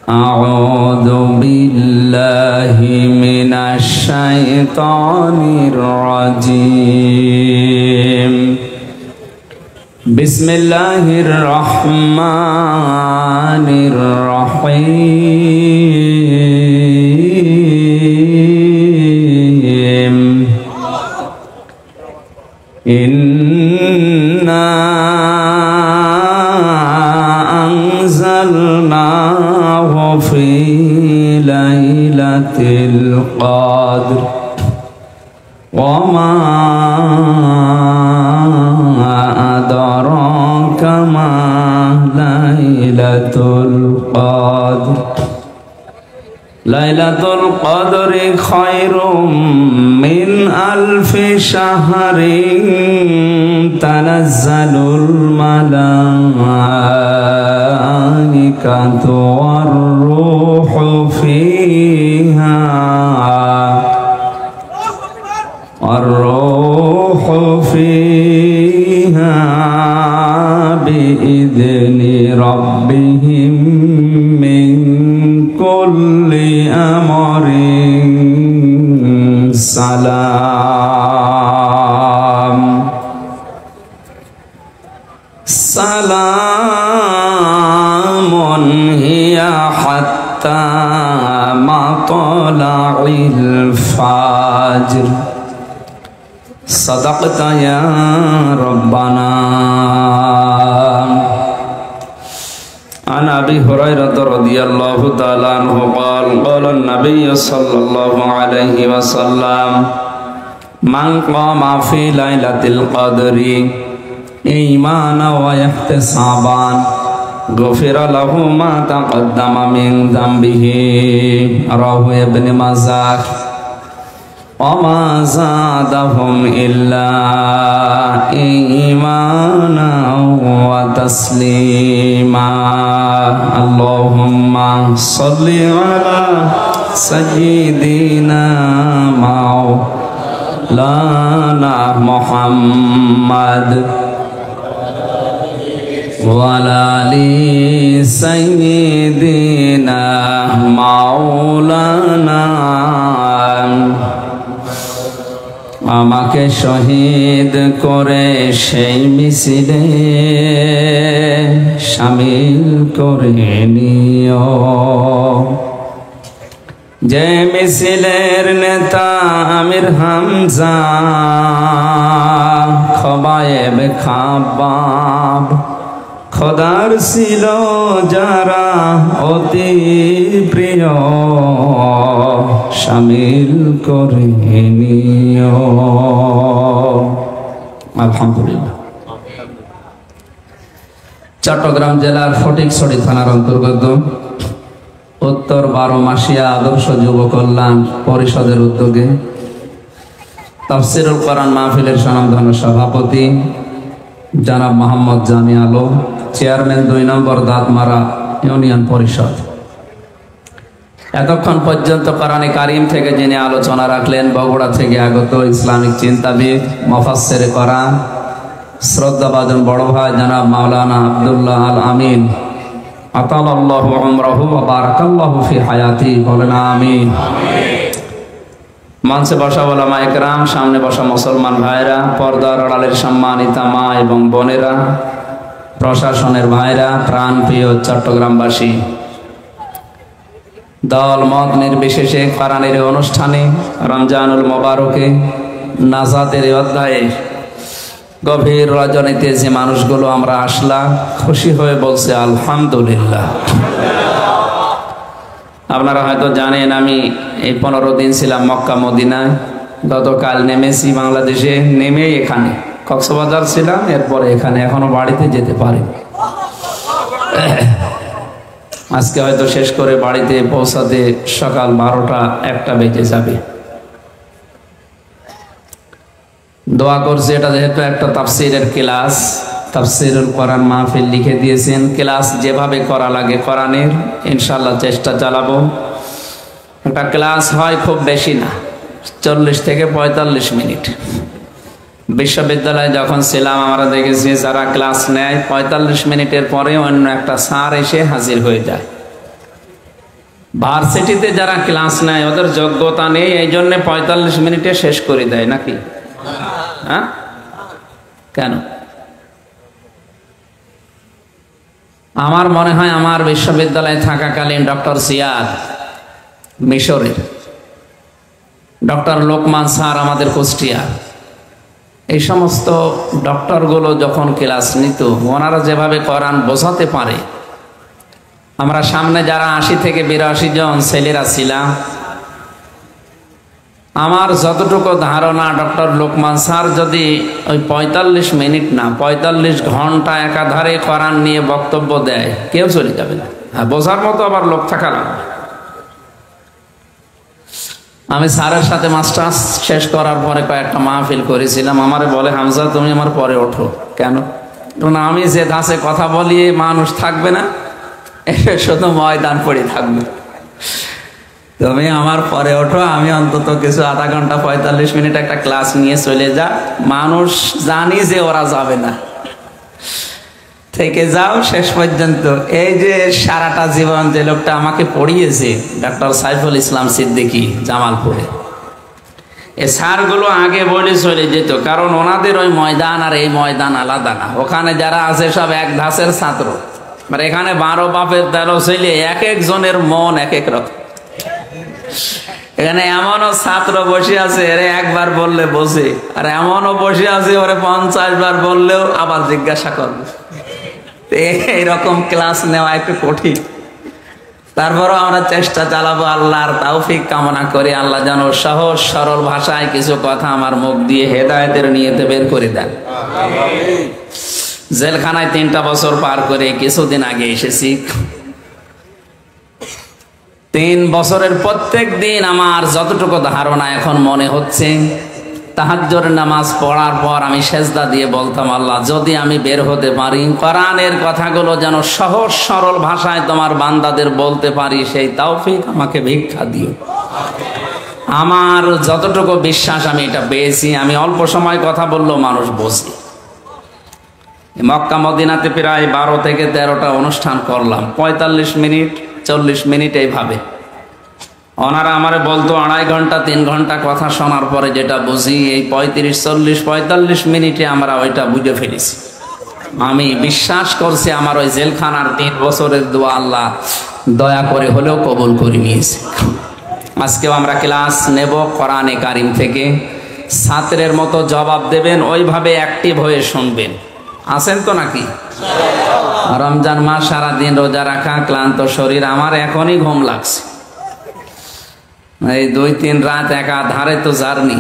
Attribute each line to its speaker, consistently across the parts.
Speaker 1: أعوذ بالله من الشيطان الرجيم بسم الله الرحمن الرحيم إنا أنزلناه في ليلة القدر وما أدراك ما ليلة القدر ليلة القدر خير من ألف شهر تنزل الملائكة والروح فيها بإذن ربهم من كل أمر سلام هي حتى مطلع الفجر صدقت يا ربنا. عن أبي هريرة رضي الله تعالى عنه قال قال النبي صلى الله عليه وسلم من قام في ليلة القدر إيمانا واحتسابا غفر له ما تقدم من ذنبه رواه ابن ماجه وما زادهم إلا إيمانا وتسليما. اللهم صل على سيدنا مولانا محمد وعلى آل سيدنا مولانا আমাকে শহীদ করে সেই মিছিলে শামিল করে নিও যে মিছিলের নেতা আমির হামজা খবায়েব খাবাব খোদার ছিল যারা অতি প্রিয় শামিল করে নিও। আলহামদুলিল্লাহ। চট্টগ্রাম জেলার ফটিকছড়ি থানার অন্তর্গত উত্তর 12 মাসিয়া আদর্শ যুব কল্যাণ পরিষদের উদ্যোগে তাফসীরুল কোরআন মাহফিলের স্বনামধন্য সভাপতি জনাব মোহাম্মদ জামি আলম, চেয়ারম্যান 2 নম্বর দাঁতমারা ইউনিয়ন পরিষদ। এতক্ষণ পর্যন্ত কোরআনে কারিম থেকে যিনি আলোচনা রাখলেন বগুড়া থেকে আগত ইসলামিক চিন্তাবিদ মুফাসসিরে কোরআন শ্রদ্ধাভাজন বড় ভাই জনাব মাওলানা আব্দুল্লাহ আল আমিন আতালাল্লাহু উমরাহু ওয়া বারাকাল্লাহু ফি হায়াতি, বলেন আমিন। মঞ্চে বসা ওলামা একরাম, সামনে বসা মুসলমান ভাইরা, পর্দার আড়ালের সম্মানিতা মা এবং বোনেরা, প্রশাসনের ভাইরা, প্রাণপ্রিয় চট্টগ্রামবাসী, দল মত নির্বিশেষে কোরআনের অনুষ্ঠানে রমজানুল মোবারকে নাজাতের অধ্যায়ে গভীর রজনীতে যে মানুষগুলো আমরা আসলাম খুশি হয়ে বলছে আলহামদুলিল্লাহ। আপনারা হয়তো জানেন আমি এই 15 দিন ছিলাম মক্কা মদিনায়। গতকাল নেমেছি বাংলাদেশে, নেমে এখানে কক্সবাজার ছিলাম, এরপরে এখানে, এখনো বাড়িতে যেতে পারি। আজকে হয়তো শেষ করে বাড়িতে পৌঁছাতে সকাল 12টা-1টা বেজে যাবে। দোয়া করছি, এটা যেহেতু একটা তাফসীরের ক্লাস, তাফসীরুল কোরআন মাহফিল লিখে দিয়েছেন, ক্লাস যেভাবে করা লাগে কোরআনের ইনশাআল্লাহ চেষ্টা চালাবো। একটা ক্লাস হয় খুব বেশি না, 40 থেকে 45 মিনিট। বিশ্ববিদ্যালয়ে যখন ছিলাম আমরা দেখেছি যারা ক্লাস নেয় 45 মিনিটের পরে অন্য একটা স্যার এসে হাজির হয়ে যায়। ভার্সিটিতে যারা ক্লাস নেয় ওদের যোগ্যতা নেই, এই জন্য 45 মিনিটে শেষ করে দেয় নাকি? হ্যাঁ, কেন? আমার মনে হয় আমার বিশ্ববিদ্যালয়ে থাকাকালীন ডক্টর সিয়াদ মিশরের, ডক্টর লোকমান স্যার আমাদের কুষ্টিয়া, এই সমস্ত ডক্টরগুলো যখন ক্লাস নিত, ওনারা যেভাবে কোরআন বোঝাতে পারে, আমরা সামনে যারা 80 থেকে 82 জন ছেলেরা ছিলাম, আমার যতটুকু ধারণা ডক্টর লোকমান স্যার যদি ওই 45 মিনিট না 45 ঘন্টা একাধারে কোরআন নিয়ে বক্তব্য দেয়, কেউ চলে যাবে না। হ্যাঁ, বোঝার মতো আবার লোক থাকা লাগবে। আমি স্যারের সাথে মাস্টার্স শেষ করার পরে কয়েকটা মাহফিল করেছিলাম। আমারে বলে, হামজা তুমি আমার পরে ওঠো। কেন? কারণ আমি যে ধাঁচে কথা বলি মানুষ থাকবে না, শুধু ময়দান পড়ে থাকবে। তুমি আমার পরে ওঠো, আমি অন্তত কিছু আধা ঘন্টা 45 মিনিট একটা ক্লাস নিয়ে চলে যা। মানুষ জানি যে ওরা যাবে না, থেকে যাও শেষ পর্যন্ত। এই যে সারাটা জীবন যে লোকটা আমাকে পড়িয়েছে, ডক্টর সাইফুল ইসলাম সিদ্দিকী জামালপুরে, এই স্যারগুলো আগে বলে চলে যেত, কারণ ওনাদের ওই ময়দান আর এই ময়দান আলাদা না। ওখানে যারা আছে সব এক ধাঁচের ছাত্র, মানে এখানে 12 বাপের 13 ছেলে, এক একজনের মন এক এক রকম। এখানে এমনও ছাত্র বসে আছে এরে একবার বললে বসে, আর এমনও বসে আছে ওরে 50 বার বললেও আবার জিজ্ঞাসা করবে। এইরকম ক্লাস নেওয়া একটু কঠিন। তারপরও আমরা চেষ্টা চালাবো, আল্লাহর তৌফিক কামনা করি। আল্লাহ যেন সহজ সরল ভাষায় কিছু কথা আমার মুখ দিয়ে হেদায়েতের নিয়তে বের করে দেন। জেলখানায় 3টা বছর পার করে কিছুদিন আগে এসেছি। 3 বছরের প্রত্যেক দিন আমার যতটুকু ধারণা এখন মনে হচ্ছে, তাহাজ্জুদের নামাজ পড়ার পর আমি সেজদা দিয়ে বলতাম, আল্লাহ যদি আমি বের হতে পারি, কোরআনের কথাগুলো যেন সহজ সরল ভাষায় তোমার বান্দাদের বলতে পারি, সেই তৌফিক আমাকে ভিক্ষা দিও। আমার যতটুকু বিশ্বাস আমি এটা পেয়েছি, আমি অল্প সময় কথা বললেও মানুষ বোঝে। মক্কা মদিনাতে প্রায় 12 থেকে 13টা অনুষ্ঠান করলাম, 45 মিনিট 40 মিনিট এইভাবে। ওনারা আমারে বলতো 2.5 ঘন্টা 3 ঘন্টা কথা শোনার পরে যেটা বুঝি, এই 35 40 45 মিনিটে আমরা ওইটা বুঝে ফেলেছি। আমি বিশ্বাস করছি আমার ওই জেলখানার 3 বছরের দোয়া আল্লাহ দয়া করে হলেও কবুল করে নিয়েছে। আজকেও আমরা ক্লাস নেব কোরআনে কারিম থেকে, ছাত্রের মতো জবাব দেবেন, ওইভাবে অ্যাক্টিভ হয়ে শুনবেন। আছেন তো নাকি? রমজান মাস সারাদিন রোজা রাখা, ক্লান্ত শরীর, আমার এখনই ঘুম লাগছে। এই 2-3 রাত একাধারে তো জার্নি।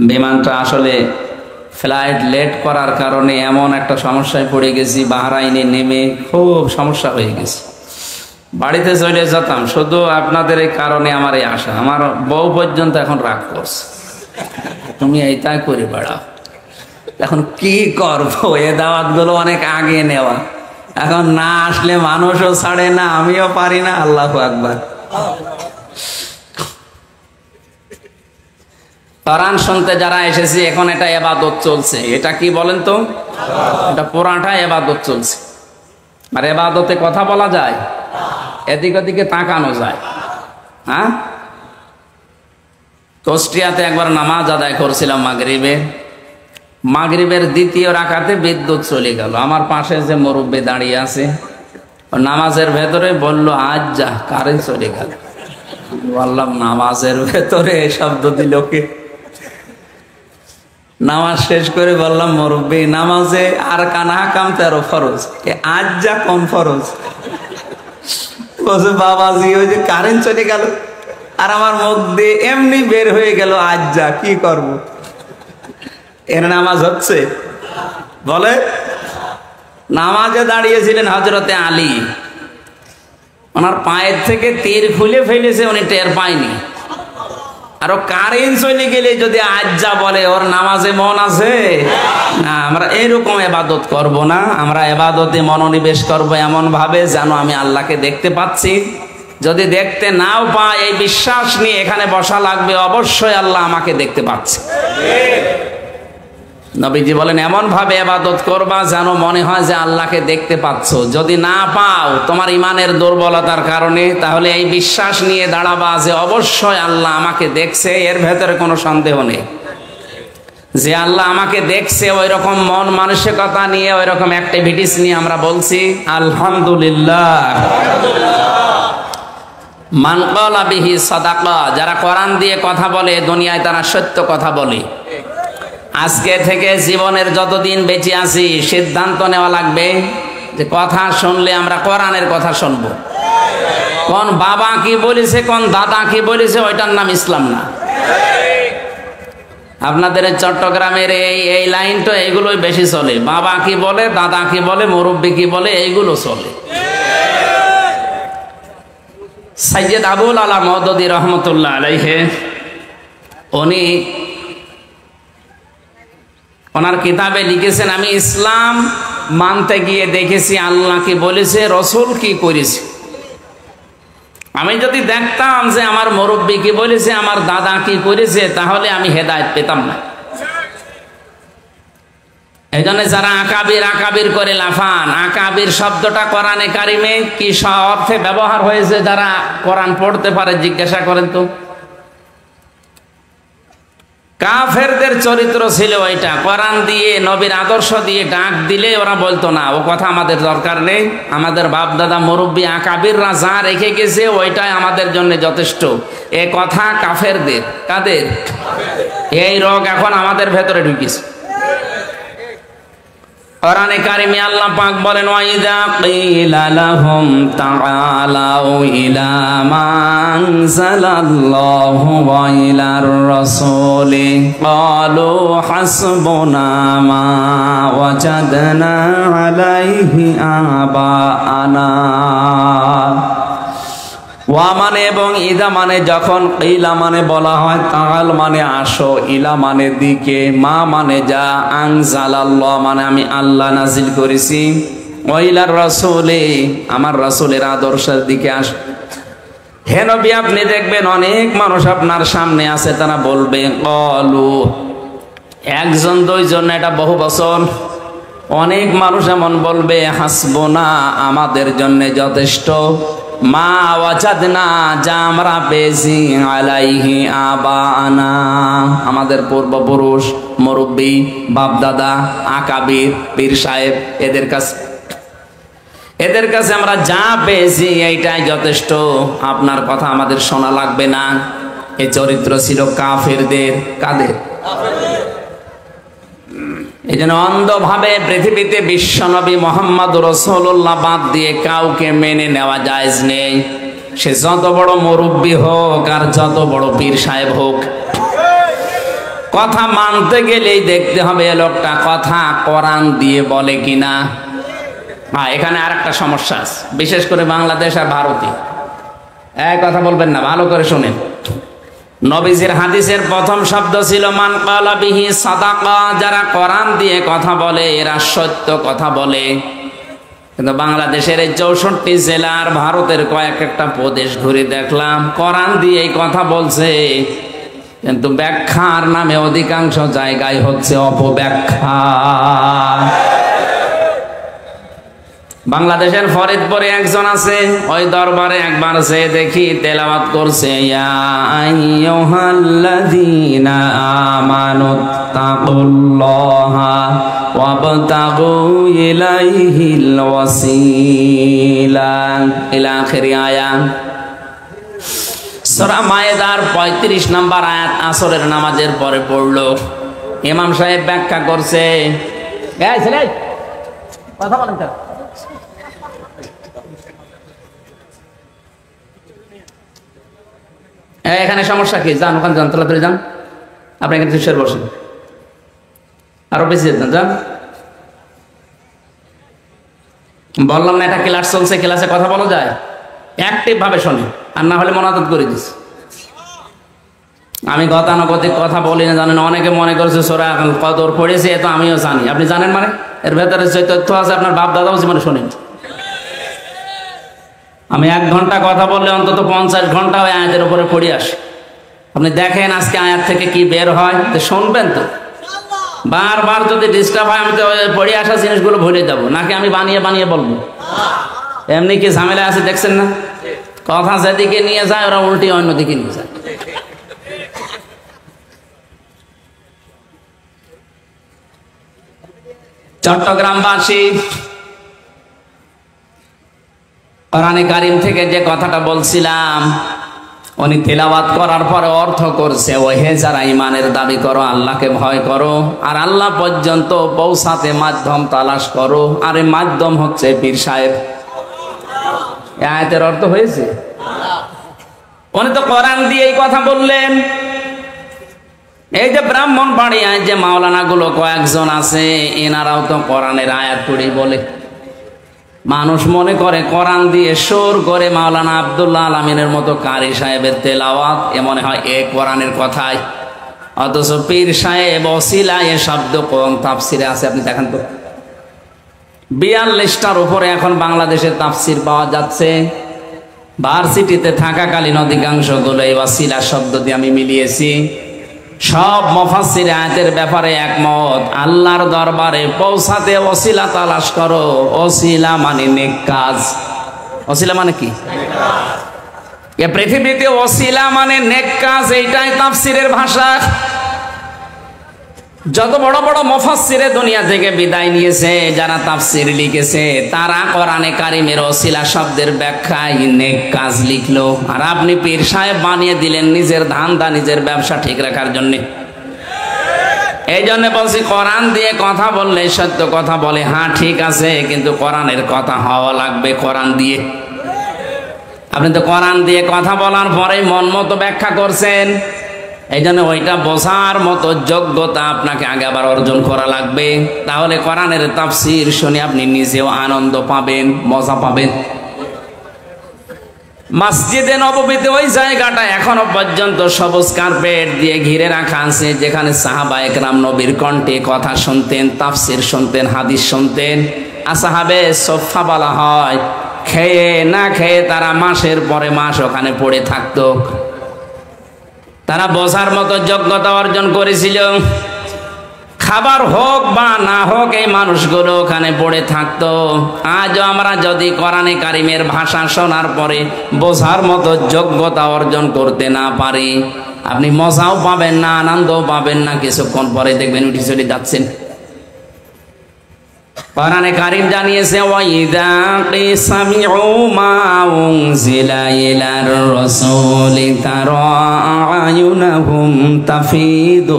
Speaker 1: বিমানটা আসলে ফ্লাইট লেট করার কারণে এমন একটা সমস্যায় পড়ে গেছি, বাহরাইনে নেমে খুব সমস্যা হয়ে গেছে। বাড়িতে চলে যেতাম, শুধু আপনাদের এই কারণে আমার এই আশা। আমার বউ পর্যন্ত এখন রাগ করছে, তুমি এইটাই করে বেড়াও। এখন কি করবো? এ দাওয়াতগুলো অনেক আগে নেওয়া, এখন না আসলে মানুষও ছাড়ে না, আমিও পারি না। আল্লাহু আকবার। কোরআন শুনতে যারা এসেছি, এখন এটা ইবাদত চলছে। এটা কি বলেন তো? এটা পুরাটা ইবাদত চলছে। আর ইবাদতে কথা বলা যায়, এদিক ওদিকে তাকানো যায়। হ্যাঁ, কুষ্টিয়াতে একবার নামাজ আদায় করছিলাম মাগরিবের 2য় রাকাতে বিদ্যুৎ চলে গেল। আমার পাশে যে মুরব্বি দাঁড়িয়ে আছে, নামাজের ভেতরে বলল, আজ যা কারেন্ট চলে গেল। বললাম, নামাজের ভেতরে এই শব্দ দিল কে? নামাজ শেষ করে বললাম, মুরব্বি নামাজে আর কানা কাম 13 ফরজ, আজ যা কোন ফরজ? বলছে, বাবাজি ওই যে কারেন্ট চলে গেল আর আমার মুখ দিয়ে এমনি বের হয়ে গেল আজ যা, কি করব? এর নামাজ হচ্ছে? বলে, নামাজে দাঁড়িয়েছিলেন হযরতে আলী, ওনার পায়ের থেকে তীর খুলে ফেলেছে, উনি টের পায়নি। আর ও কারেন্ট চলে গেলে যদি আজ যা বলে, ওর নামাজে মন আছে না? আমরা এইরকম ইবাদত করব না, আমরা ইবাদতে মনোনিবেশ করব এমন ভাবে যেন আমি আল্লাহকে দেখতে পাচ্ছি। যদি দেখতে নাও পাই, এই বিশ্বাস নিয়ে এখানে বসা লাগবে, অবশ্যই আল্লাহ আমাকে দেখতে পাচ্ছে। নবীজি বলেন এমন ভাবে ইবাদত করবা যেন মনে হয় যে আল্লাহকে দেখতে পাচ্ছ। যদি না পাও তোমার ইমানের দুর্বলতার কারণে, তাহলে এই বিশ্বাস নিয়ে দাঁড়াবা যে অবশ্যই আল্লাহ আমাকে দেখছে, এর ভেতরে কোনো সন্দেহ নেই যে আল্লাহ আমাকে দেখছে। ওই রকম মন মানসিকতা নিয়ে, ওই রকম অ্যাক্টিভিটিস নিয়ে আমরা বলছি আলহামদুলিল্লাহ। মান ক্বালা বিহি সাদাকা, যারা কোরআন দিয়ে কথা বলে দুনিয়ায় তারা সত্য কথা বলে। আজকে থেকে জীবনের যতদিন বেঁচে আছি সিদ্ধান্ত নেওয়া লাগবে যে কথা শুনলে আমরা কোরআনের কথা শুনবো। কোন বাবা কি বলেছে, কোন দাদা কি বলেছে, ওইটার নাম ইসলাম না। আপনাদের চট্টগ্রামের এই লাইনটা এইগুলোই বেশি চলে। বাবা কি বলে, দাদা কি বলে, মুরব্বী কি বলে, এইগুলো চলে। সৈয়দ আবুল আলা মওদুদী রহমতুল্লাহ আলাইহি উনি ওনার কিতাবে লিখেছেন, আমি ইসলাম মানতে গিয়ে দেখেছি আল্লাহ কি বলেছে, রসুল কি করেছে। আমি যদি দেখতাম যে আমার মুরব্বী কি বলেছে, আমার দাদা কি করেছে, তাহলে আমি হেদায়েত পেতাম না। এই জন্য যারা আকাবির আকাবির করে লাফান, আকাবির শব্দটা কোরআনে কারিমে কি অর্থে ব্যবহার হয়েছে যারা কোরআন পড়তে পারে জিজ্ঞাসা করেন তো। কাফেরদের চরিত্র ছিল ওইটা, কোরআন দিয়ে নবীর আদর্শ দিয়ে ডাক দিলে ওরা বলতো না ও কথা আমাদের দরকার নেই, আমাদের বাপ দাদা মুরব্বী আকাবিররা যা রেখে গেছে ওইটাই আমাদের জন্য যথেষ্ট। এ কথা কাফেরদের। কাদের? এই রোগ এখন আমাদের ভেতরে ঢুকেছে। কোরআনে কারিমে আল্লাহ পাক বলেন, ওয়াইদা কিলা লাহুম তাআলাউ ইলা মা আনজালাল্লাহু ওয়া ইলার রাসূলি ক্বালু হাসবুনা মা ওয়াজাদনা আলাইহি আবাআনা। ওয়া মানে এবং ইদা মানে যখন, কিলা মানে বলা হয়, তাআল মানে আসো, ইলা মানে দিকে, মা মানে যা, আনজালাল্লাহ মানে আমি আল্লাহ নাজিল করেছি, ওয়া ইলার রাসূলি আমার রাসূলের আদর্শের দিকে আস। হে নবী আপনি দেখবেন অনেক মানুষ আপনার সামনে আছে, তারা বলবে ক্বালু, একজন দুইজন এটা বহু বছর, অনেক মানুষ এমন বলবে হাসবুনা আমাদের জন্য যথেষ্ট, মা ওয়াজাদনা যা আমরা পেয়েছি, আলাইহি আবানা আমাদের পূর্বপুরুষ, মুরব্বী, বাপ দাদা, আকাবির, পীর সাহেব, এদের কাছে আমরা যা পেয়েছি এইটাই যথেষ্ট, আপনার কথা আমাদের শোনা লাগবে না। এই চরিত্র ছিল কাফেরদের। কাদের? এই জন্য অন্ধভাবে পৃথিবীতে বিশ্বনবী মোহাম্মদ রাসূলুল্লাহ বাদ দিয়ে কাউকে মেনে নেওয়া জায়েজ নেই। সে যত বড় মুরব্বী হোক আর যত বড় পীর সাহেব হোক, কথা মানতে গেলেই দেখতে হবে এ লোকটা কথা কোরআন দিয়ে বলে কিনা। হ্যাঁ, এখানে আর একটা সমস্যা আছে, বিশেষ করে বাংলাদেশ আর ভারতে। এক কথা বলবেন না, ভালো করে শুনেন। নবীজির হাদিসের প্রথম শব্দ ছিল মান ক্বালা বিহি সাদাকা, যারা কোরআন দিয়ে কথা বলে এরা সত্য কথা বলে। কিন্তু বাংলাদেশের এই 64 জেলার, ভারতের কয়েক একটা প্রদেশ ঘুরে দেখলাম কোরআন দিয়ে কথা বলছে, কিন্তু ব্যাখ্যার নামে অধিকাংশ জায়গায় হচ্ছে অপব্যাখ্যা। বাংলাদেশের ফরিদপুরে একজন আছে, ওই দরবারে একবার যে দেখি তেলাওয়াত করছে, ইয়া আইয়ুহাল্লাযীনা আমানুত্তাকুল্লাহা ওয়াবতাগু ইলাইহিল ওয়াসিলা ইলা আখিরি আয়াত। সূরা মায়েদার 35 নম্বর আয়াত আসরের নামাজের পরে পড়লো। ইমাম সাহেব ব্যাখ্যা করছে, এই ছেলে কথা বলেন তো, এখানে সমস্যা কি? যান ওখানে যান, তোলা যান, আপনি এখানে শিষ্যের বসেন, আরো বেশি যেতেন যান। বললাম না এটা ক্লাস চলছে, ক্লাসে কথা বলা যায়, অ্যাক্টিভ ভাবে শোনে, আর না হলে মনাদত করে দিস। আমি গতানুগতিক কথা বলি না, জানেন। অনেকে মনে করছে সূরা আল কদর পড়েছে, এ তো আমিও জানি। আপনি জানেন মানে এর ভেতরে যে তথ্য আছে আপনার বাপ দাদাও জীবনে শোনেন। আমি 1 ঘন্টা কথা বললে অন্তত 50 ঘন্টা ওই আয়াতের উপরে পড়ে আসে। আপনি দেখেন আজকে আয়াত থেকে কি বের হয়, তো শুনবেন তো। বারবার যদি ডিস্টার্ব হয় আমি তো পড়ে আসা জিনিসগুলো ভুলে যাব, নাকি আমি বানিয়ে বানিয়ে বলবো? এমনি কি ঝামেলা আছে দেখছেন না? কথা যেদিকে নিয়ে যায় ওরা উল্টি অন্যদিকে নিয়ে যায়। চট্টগ্রামবাসী কোরআনে কারিম থেকে যে কথাটা বলছিলাম, উনি তেলাওয়াত করার পরে অর্থ করছে, ও হে যারা ইমানের দাবি করো, আল্লাহকে ভয় করো, আর আল্লাহ পর্যন্ত পৌঁছাতে মাধ্যম তালাশ করো। আর এই মাধ্যম হচ্ছে পীর সাহেব। এই আয়াতের অর্থ হয়েছে, উনি তো কোরআন দিয়ে এই কথা বললেন। এই যে ব্রাহ্মণবাড়িয়ায় যে মাওলানা গুলো কয়েকজন আছে, এনারাও তো কোরআনের আয়াত পড়েই বলে। মানুষ মনে করে কোরআন দিয়ে সুর করে মাওলানা আব্দুল্লাহ আলামিনের মতো কারি সাহেবের তেলাওয়াত, এ মনে হয় এ কোরআনের কথাই। অথচ পীর সাহেব ওসিলা এ শব্দ কোন তাফসিরে আছে আপনি দেখেন তো। 42টার উপরে এখন বাংলাদেশের তাফসির পাওয়া যাচ্ছে। ভার্সিটিতে থাকাকালীন অধিকাংশ গুলো এই ওসিলা শব্দ দিয়ে আমি মিলিয়েছি। সব মুফাসসির আয়াতের ব্যাপারে একমত, আল্লাহর দরবারে পৌঁছাতে ওসিলা তালাশ করো। ওসিলা মানে নেক কাজ। ওসিলা মানে কি? এ পৃথিবীতে ওসিলা মানে নেক কাজ, এইটাই তাফসিরের ভাষা। যত বড় বড় মুফাসসিরে দুনিয়া থেকে বিদায় নিয়েছে, যারা তাফসির লিখেছে, তারা কোরআনে কারিমের ওসিলা শব্দের ব্যাখ্যায় নেক কাজ লিখলো। আর আপনি পীর সাহেব বানিয়ে দিলেন নিজের ধান্দা, নিজের ব্যবসা ঠিক রাখার জন্য। এই জন্য বলছি, কোরআন দিয়ে কথা বললে সত্য কথা বলে, হ্যাঁ ঠিক আছে, কিন্তু কোরআনের কথা হওয়া লাগবে কোরআন দিয়ে। আপনি তো কোরআন দিয়ে কথা বলার পরে মন মতো ব্যাখ্যা করছেন। এই জন্য ওইটা বোঝার মতো যোগ্যতা আপনাকে আগে আবার অর্জন করা লাগবে। তাহলে কোরআনের তাফসীর শুনে আপনি নিজেও আনন্দ পাবেন, মজা পাবেন। মসজিদে নববীতে ওই জায়গাটা এখনো পর্যন্ত সবুজ কার্পেট দিয়ে ঘিরে রাখা আছে, যেখানে সাহাবায়ে কেরাম নবীর কণ্ঠে কথা শুনতেন, তাফসীর শুনতেন, হাদিস শুনতেন। আসহাবে সোফা বলা হয়। খেয়ে না খেয়ে তারা মাসের পরে মাস ওখানে পড়ে থাকতো। তারা বোঝার মতো যোগ্যতা অর্জন করেছিল। খাবার হোক বা না হোক, এই মানুষগুলো ওখানে পড়ে থাকতো। আজও আমরা যদি কোরআনে কারিমের ভাষা শোনার পরে বোঝার মতো যোগ্যতা অর্জন করতে না পারি, আপনি মজাও পাবেন না, আনন্দও পাবেন না। কিছুক্ষণ পরে দেখবেন উঠে চলে যাচ্ছেন। কোরআনে কারিম জানিয়েছে, ওয়াইদা কিসামিউ মা উনজিলা ইলার রাসূলি তারা আয়ুনাহুম তাফিদু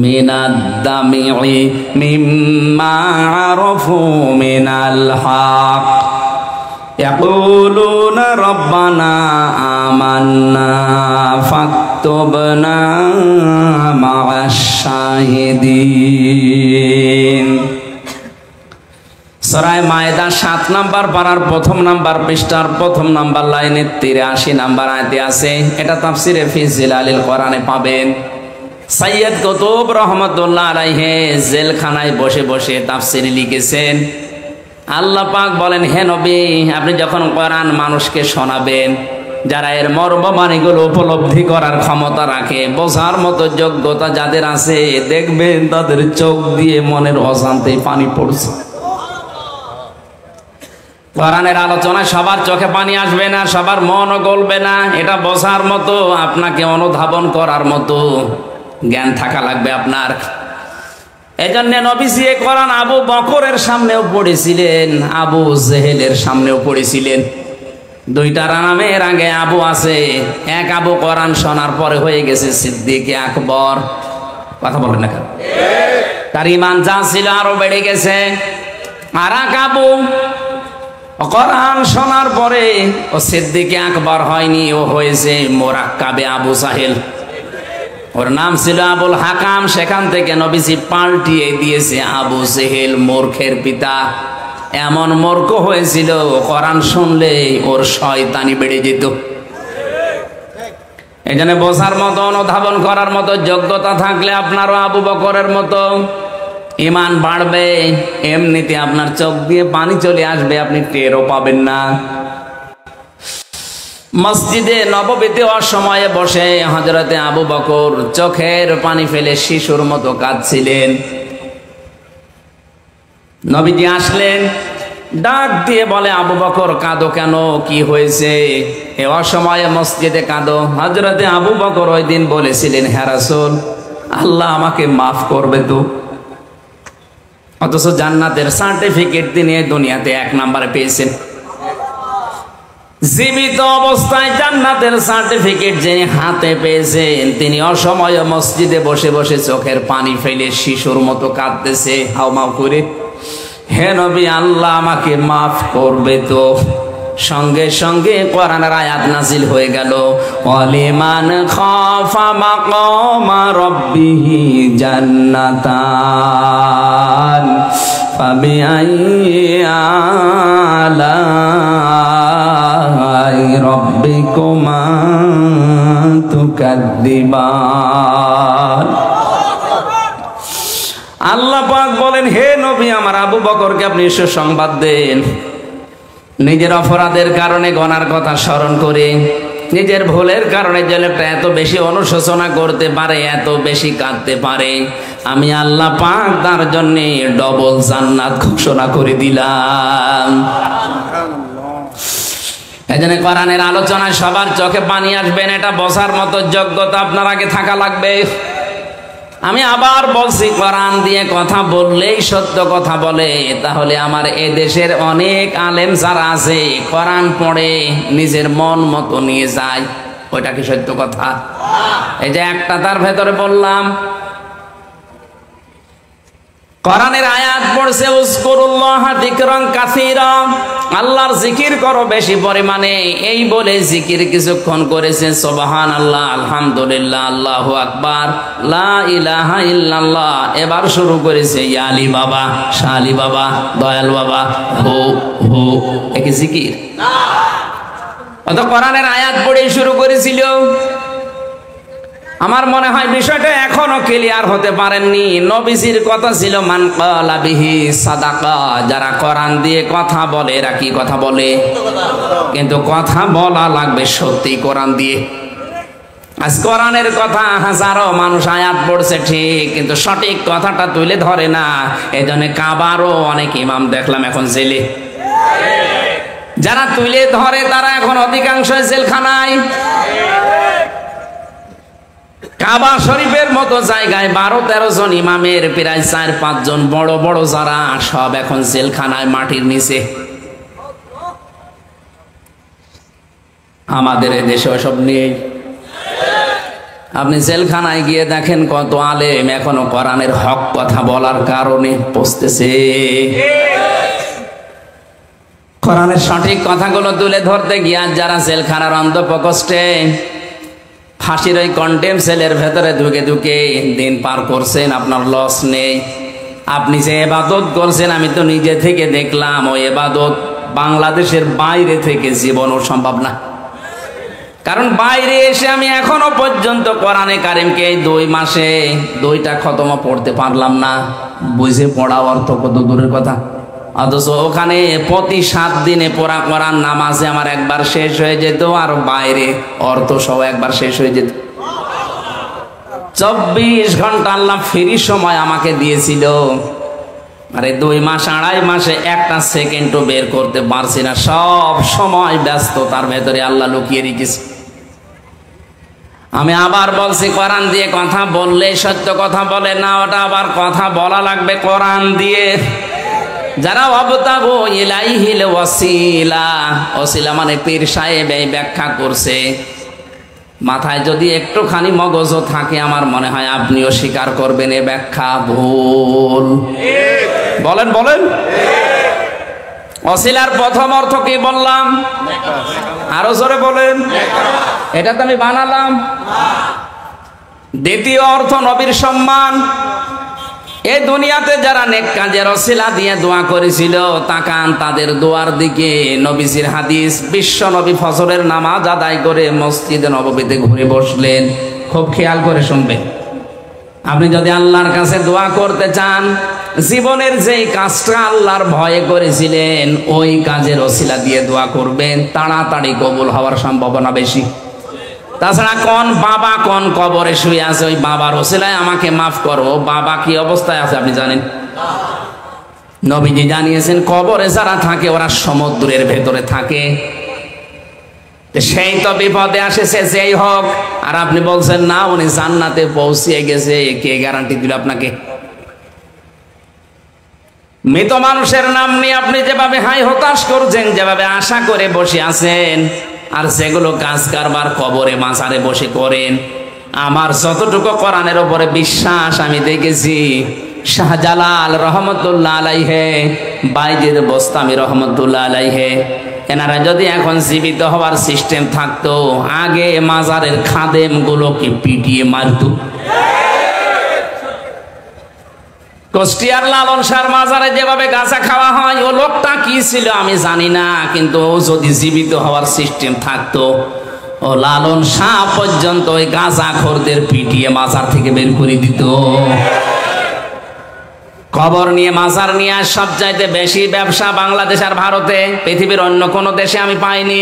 Speaker 1: মিনাদ দামি'i মিম্মা আরাফু মিনাল হক ইয়াকুলুনা রাব্বানা আমান্না ফাকতুবনা মা'আশ শাহিদিন। সূরা মায়েদা 7 নাম্বার পারার 1 নাম্বার পৃষ্ঠার 1 নাম্বার লাইনে 83 নাম্বার আয়াতে আছে। এটা তাফসিরে ফি জিলালিল কোরআনে পাবেন। সৈয়দ কুতুব রহমাতুল্লাহ আলাইহি জেলখানায় বসে বসে তাফসির লিখেছেন। আল্লাহ পাক বলেন, হে নবী, আপনি যখন কোরআন মানুষকে শোনাবেন, যারা এর মর্মবাণীগুলো উপলব্ধি করার ক্ষমতা রাখে, বোঝার মতো যোগ্যতা যাদের আছে, দেখবেন তাদের চোখ দিয়ে মনের অজান্তেই পানি পড়ছে। কোরআনের আলোচনায় সবার চোখে পানি আসবে না, সবার মনও গলবে না। এটা বোঝার মতো, আপনাকে অনুধাবন করার মতো জ্ঞান থাকা লাগবে আপনার। এজন্য নবীজি কোরআন আবু বকরের সামনেও পড়েছিলেন, আবু জেহেলের সামনেও পড়েছিলেন। দুইটা নামের আগে আবু আছে। এক আবু কোরআন শোনার পরে হয়ে গেছে সিদ্দিক আকবর। কথা বলেন না কেন? তার ঈমান যা ছিল আরো বেড়ে গেছে। আর এক আবু কোরআন শোনার পরে ও সিদ্দিক আকবর হয়নি, ও হয়েছে মোরাক্কাবে আবু সাহেল। ওর নাম ছিল আবুল হাকাম। সেখান থেকে নবীজি পাল্টিয়ে দিয়েছে আবু জেহেল, মূর্খের পিতা। এমন মূর্খ হয়েছিল, কোরআন শুনলে ওর শয়তানি বেড়ে যেত। এই জন্য বোঝার মতো, অনুধাবন করার মতো যোগ্যতা থাকলে আপনারও আবু বকরের মতো ঈমান বাড়বে। এমনিতে আপনার চোখ দিয়ে পানি চলে আসবে, আপনি টেরও পাবেন না। মসজিদে নববীতে অসময়ে বসে হযরতে আবু বকর চোখের পানি ফেলে শিশুর মতো কাঁদছিলেন। নবীজি আসলেন, ডাক দিয়ে বলে, আবু বকর কাঁদো কেন, কি হয়েছে? এ অসময়ে মসজিদে কাঁদো? হযরতে আবু বকর ওই দিন বলেছিলেন, হে রাসূল, আল্লাহ আমাকে মাফ করবে তো। অথচ জান্নাতের সার্টিফিকেট তিনি দুনিয়াতে 1 নম্বরে পেয়েছেন। জীবিত অবস্থায় জান্নাতের সার্টিফিকেট যিনি হাতে পেয়েছেন, তিনি অসময়ে মসজিদে বসে বসে চোখের পানি ফেলে শিশুর মতো কাঁদতেছে হাউমাউ করে। হে নবী, আল্লাহ আমাকে মাফ করবে তো? সঙ্গে সঙ্গে কোরআনের আয়াত নাজিল হয়ে গেল, ওয়ালিমান খাফা মাকামা রাব্বিহি জান্নাতান ফাবিআইয়ি আলাই রাব্বিকুমা তুকাদ্দিবান। আল্লাহ পাক বলেন, হে নবী, আমার আবু বকরকে আপনি সুসংবাদ দেন। নিজের অপরাধের কারণে গনার কথা স্মরণ করে, নিজের ভুলের কারণে যে লোকটা এত বেশি অনুশোচনা করতে পারে, এত বেশি কাঁদতে পারে, আমি আল্লাহ পাক তার জন্য ডবল জান্নাত ঘোষণা করে দিলাম। এজন্য কোরআনের আলোচনায় সবার চোখে পানি আসবেন, এটা বোঝার মতো যোগ্যতা আপনার আগে থাকা লাগবে। আমি আবার বলছি, কোরআন দিয়ে কথা বললেই সত্য কথা বলে। তাহলে আমার এ দেশের অনেক আলেম যারা আছে, কোরআন পড়ে নিজের মন মতো নিয়ে যায়, ওইটা কি সত্য কথা? এই যে একটা তার ভেতরে বললাম, কোরআনের আয়াত পড়ছে, উযকুরুল্লাহ যিকরান কাসীরা, আল্লাহর জিকির করো বেশি পরিমাণে। এই বলে জিকির কিছুক্ষণ করেছে, সুবহানাল্লাহ, আলহামদুলিল্লাহ, আল্লাহু আকবার, লা ইলাহা ইল্লাল্লাহ। এবার শুরু করেছে ইয়া আলী বাবা, শাহ আলী বাবা, দয়াল বাবা, হো হো। এ কি জিকির? না। অত কোরআনের আয়াত পড়েই শুরু করেছিল। আমার মনে হয় বিষয়টা এখনো ক্লিয়ার হতে পারেননি। নবীজির কথা ছিল, মান ক্বালা বিহি সাদাকা, যারা কোরআন দিয়ে কথা বলে এরা কি কথা বলে? কিন্তু কথা বলা লাগবে সত্যি কোরআন দিয়ে। আজ কোরআনের কথা হাজারো মানুষ আয়াত পড়ছে ঠিক, কিন্তু সঠিক কথাটা তুলে ধরে না। এজন্য কাবারও অনেক ইমাম দেখলাম এখন জেলে। যারা তুলে ধরে তারা এখন অধিকাংশ জেলখানায়। কাবা শরীফের মতো জায়গায় 12-13 জন ইমামের প্রায় 4-5 জন বড় বড় যারা, সব এখন জেলখানায় মাটির নিচে। আমাদের দেশে সব নেই। আপনি জেলখানায় গিয়ে দেখেন কত আলেম এখনো কোরআনের হক কথা বলার কারণে পস্তেছে। কোরআনের সঠিক কথাগুলো তুলে ধরতে গিয়ে যারা জেলখানার অন্ধপ্রকোষ্ঠে ফাঁসির ওই কন্টেম সেলের ভেতরে ঢুকে ঢুকে দিন পার করছেন, আপনার লস নেই। আপনি যে ইবাদত করছেন, আমি তো নিজে থেকে দেখলাম, ওই ইবাদত বাংলাদেশের বাইরে থেকে জীবনও সম্ভব না। কারণ বাইরে এসে আমি এখনো পর্যন্ত কোরআনে কারিমকে এই 2 মাসে 2টা খতমও পড়তে পারলাম না। বুঝে পড়া অর্থ কত দূরের কথা। অথচ ওখানে প্রতি 7 দিনে পড়া কোরআন নামাজে আমার একবার শেষ হয়ে যেত, আর বাইরে অর্থ সহ একবার শেষ হয়ে যেত। 24 ঘন্টা আল্লাহ ফ্রি সময় আমাকে দিয়েছিল। আরে 2 মাস 2.5 মাসে একটা সেকেন্ডও বের করতে পারছি না। সব সময় ব্যস্ততার ভেতরে আল্লাহ লুকিয়ে রেখেছে। আমি আবার বলছি, কোরআন দিয়ে কথা বললে সত্য কথা বলে না, ওটা আবার কথা বলা লাগবে কোরআন দিয়ে। যারা ওয়াবতাগু ইলাইহিল ওয়াসিলা, ওসিলা মানে পীর সাহেব এই ব্যাখ্যা করছে। মাথায় যদি একটুখানি মগজও থাকে, আমার মনে হয় আপনিও স্বীকার করবেন এ ব্যাখ্যা ভুল। বলেন বলেন। ওসিলার প্রথম অর্থ কি বললাম? আরো জোরে বলেন। এটা তো আমি বানালাম। দ্বিতীয় অর্থ নবীর সম্মান। এই দুনিয়াতে যারা নেক কাজের ওসিলা দিয়ে দোয়া করেছিল, তাকান তাদের দোয়ার দিকে। নবীজির হাদিস, বিশ্ব নবী ফজরের নামাজ আদায় করে মসজিদে নববীতে ঘুরে বসলেন। খুব খেয়াল করে শুনবেন। আপনি যদি আল্লাহর কাছে দোয়া করতে চান, জীবনের যেই কাজটা আল্লাহর ভয়ে করেছিলেন ওই কাজের ওসিলা দিয়ে দোয়া করবেন, তাড়াতাড়ি কবুল হওয়ার সম্ভাবনা বেশি। তাছাড়া কোন বাবা কোন কবরে শুয়ে আছে, ওই বাবার ওসিলায় আমাকে মাফ করো, বাবা কি অবস্থায় আছে আপনি জানেন? নবীজি জানিয়েছেন কবরে যারা থাকে ওরা সমুদ্রের ভেতরে থাকে, সেই তো বিপদে আসেছে যেই হোক, আর আপনি বলছেন না উনি জান্নাতে পৌঁছিয়ে গেছে, কে গ্যারান্টি দিল আপনাকে? মৃত মানুষের নাম নিয়ে আপনি যেভাবে হাই হতাশ করছেন, যেভাবে আশা করে বসে আছেন, আর যেগুলো কাজ কারবার কবরে মাজারে বসে করেন, আমার যতটুকু কোরআনের উপরে বিশ্বাস আমি দেখেছি, শাহজালাল রহমতুল্লাহ আলাইহে, বাইজিদ বোস্তামি রহমতুল্লাহ আলাইহে, এনারা যদি এখন জীবিত হওয়ার সিস্টেম থাকতো, আগে মাজারের খাদেম গুলোকে পিটিয়ে মারতো। কুষ্টিয়ার লালন শাহর মাজারে যেভাবে গাঁজা খাওয়া হয়, ও লোকটা কি ছিল আমি জানি না, কিন্তু ও যদি জীবিত হওয়ার সিস্টেম থাকতো, ও লালন শাহ পর্যন্ত ওই গাঁজাখোরদের পিটিয়ে মাজার থেকে বের করে দিত। কবর নিয়ে মাজার নিয়ে সবচাইতে বেশি ব্যবসা বাংলাদেশ আর ভারতে, পৃথিবীর অন্য কোনো দেশে আমি পাইনি।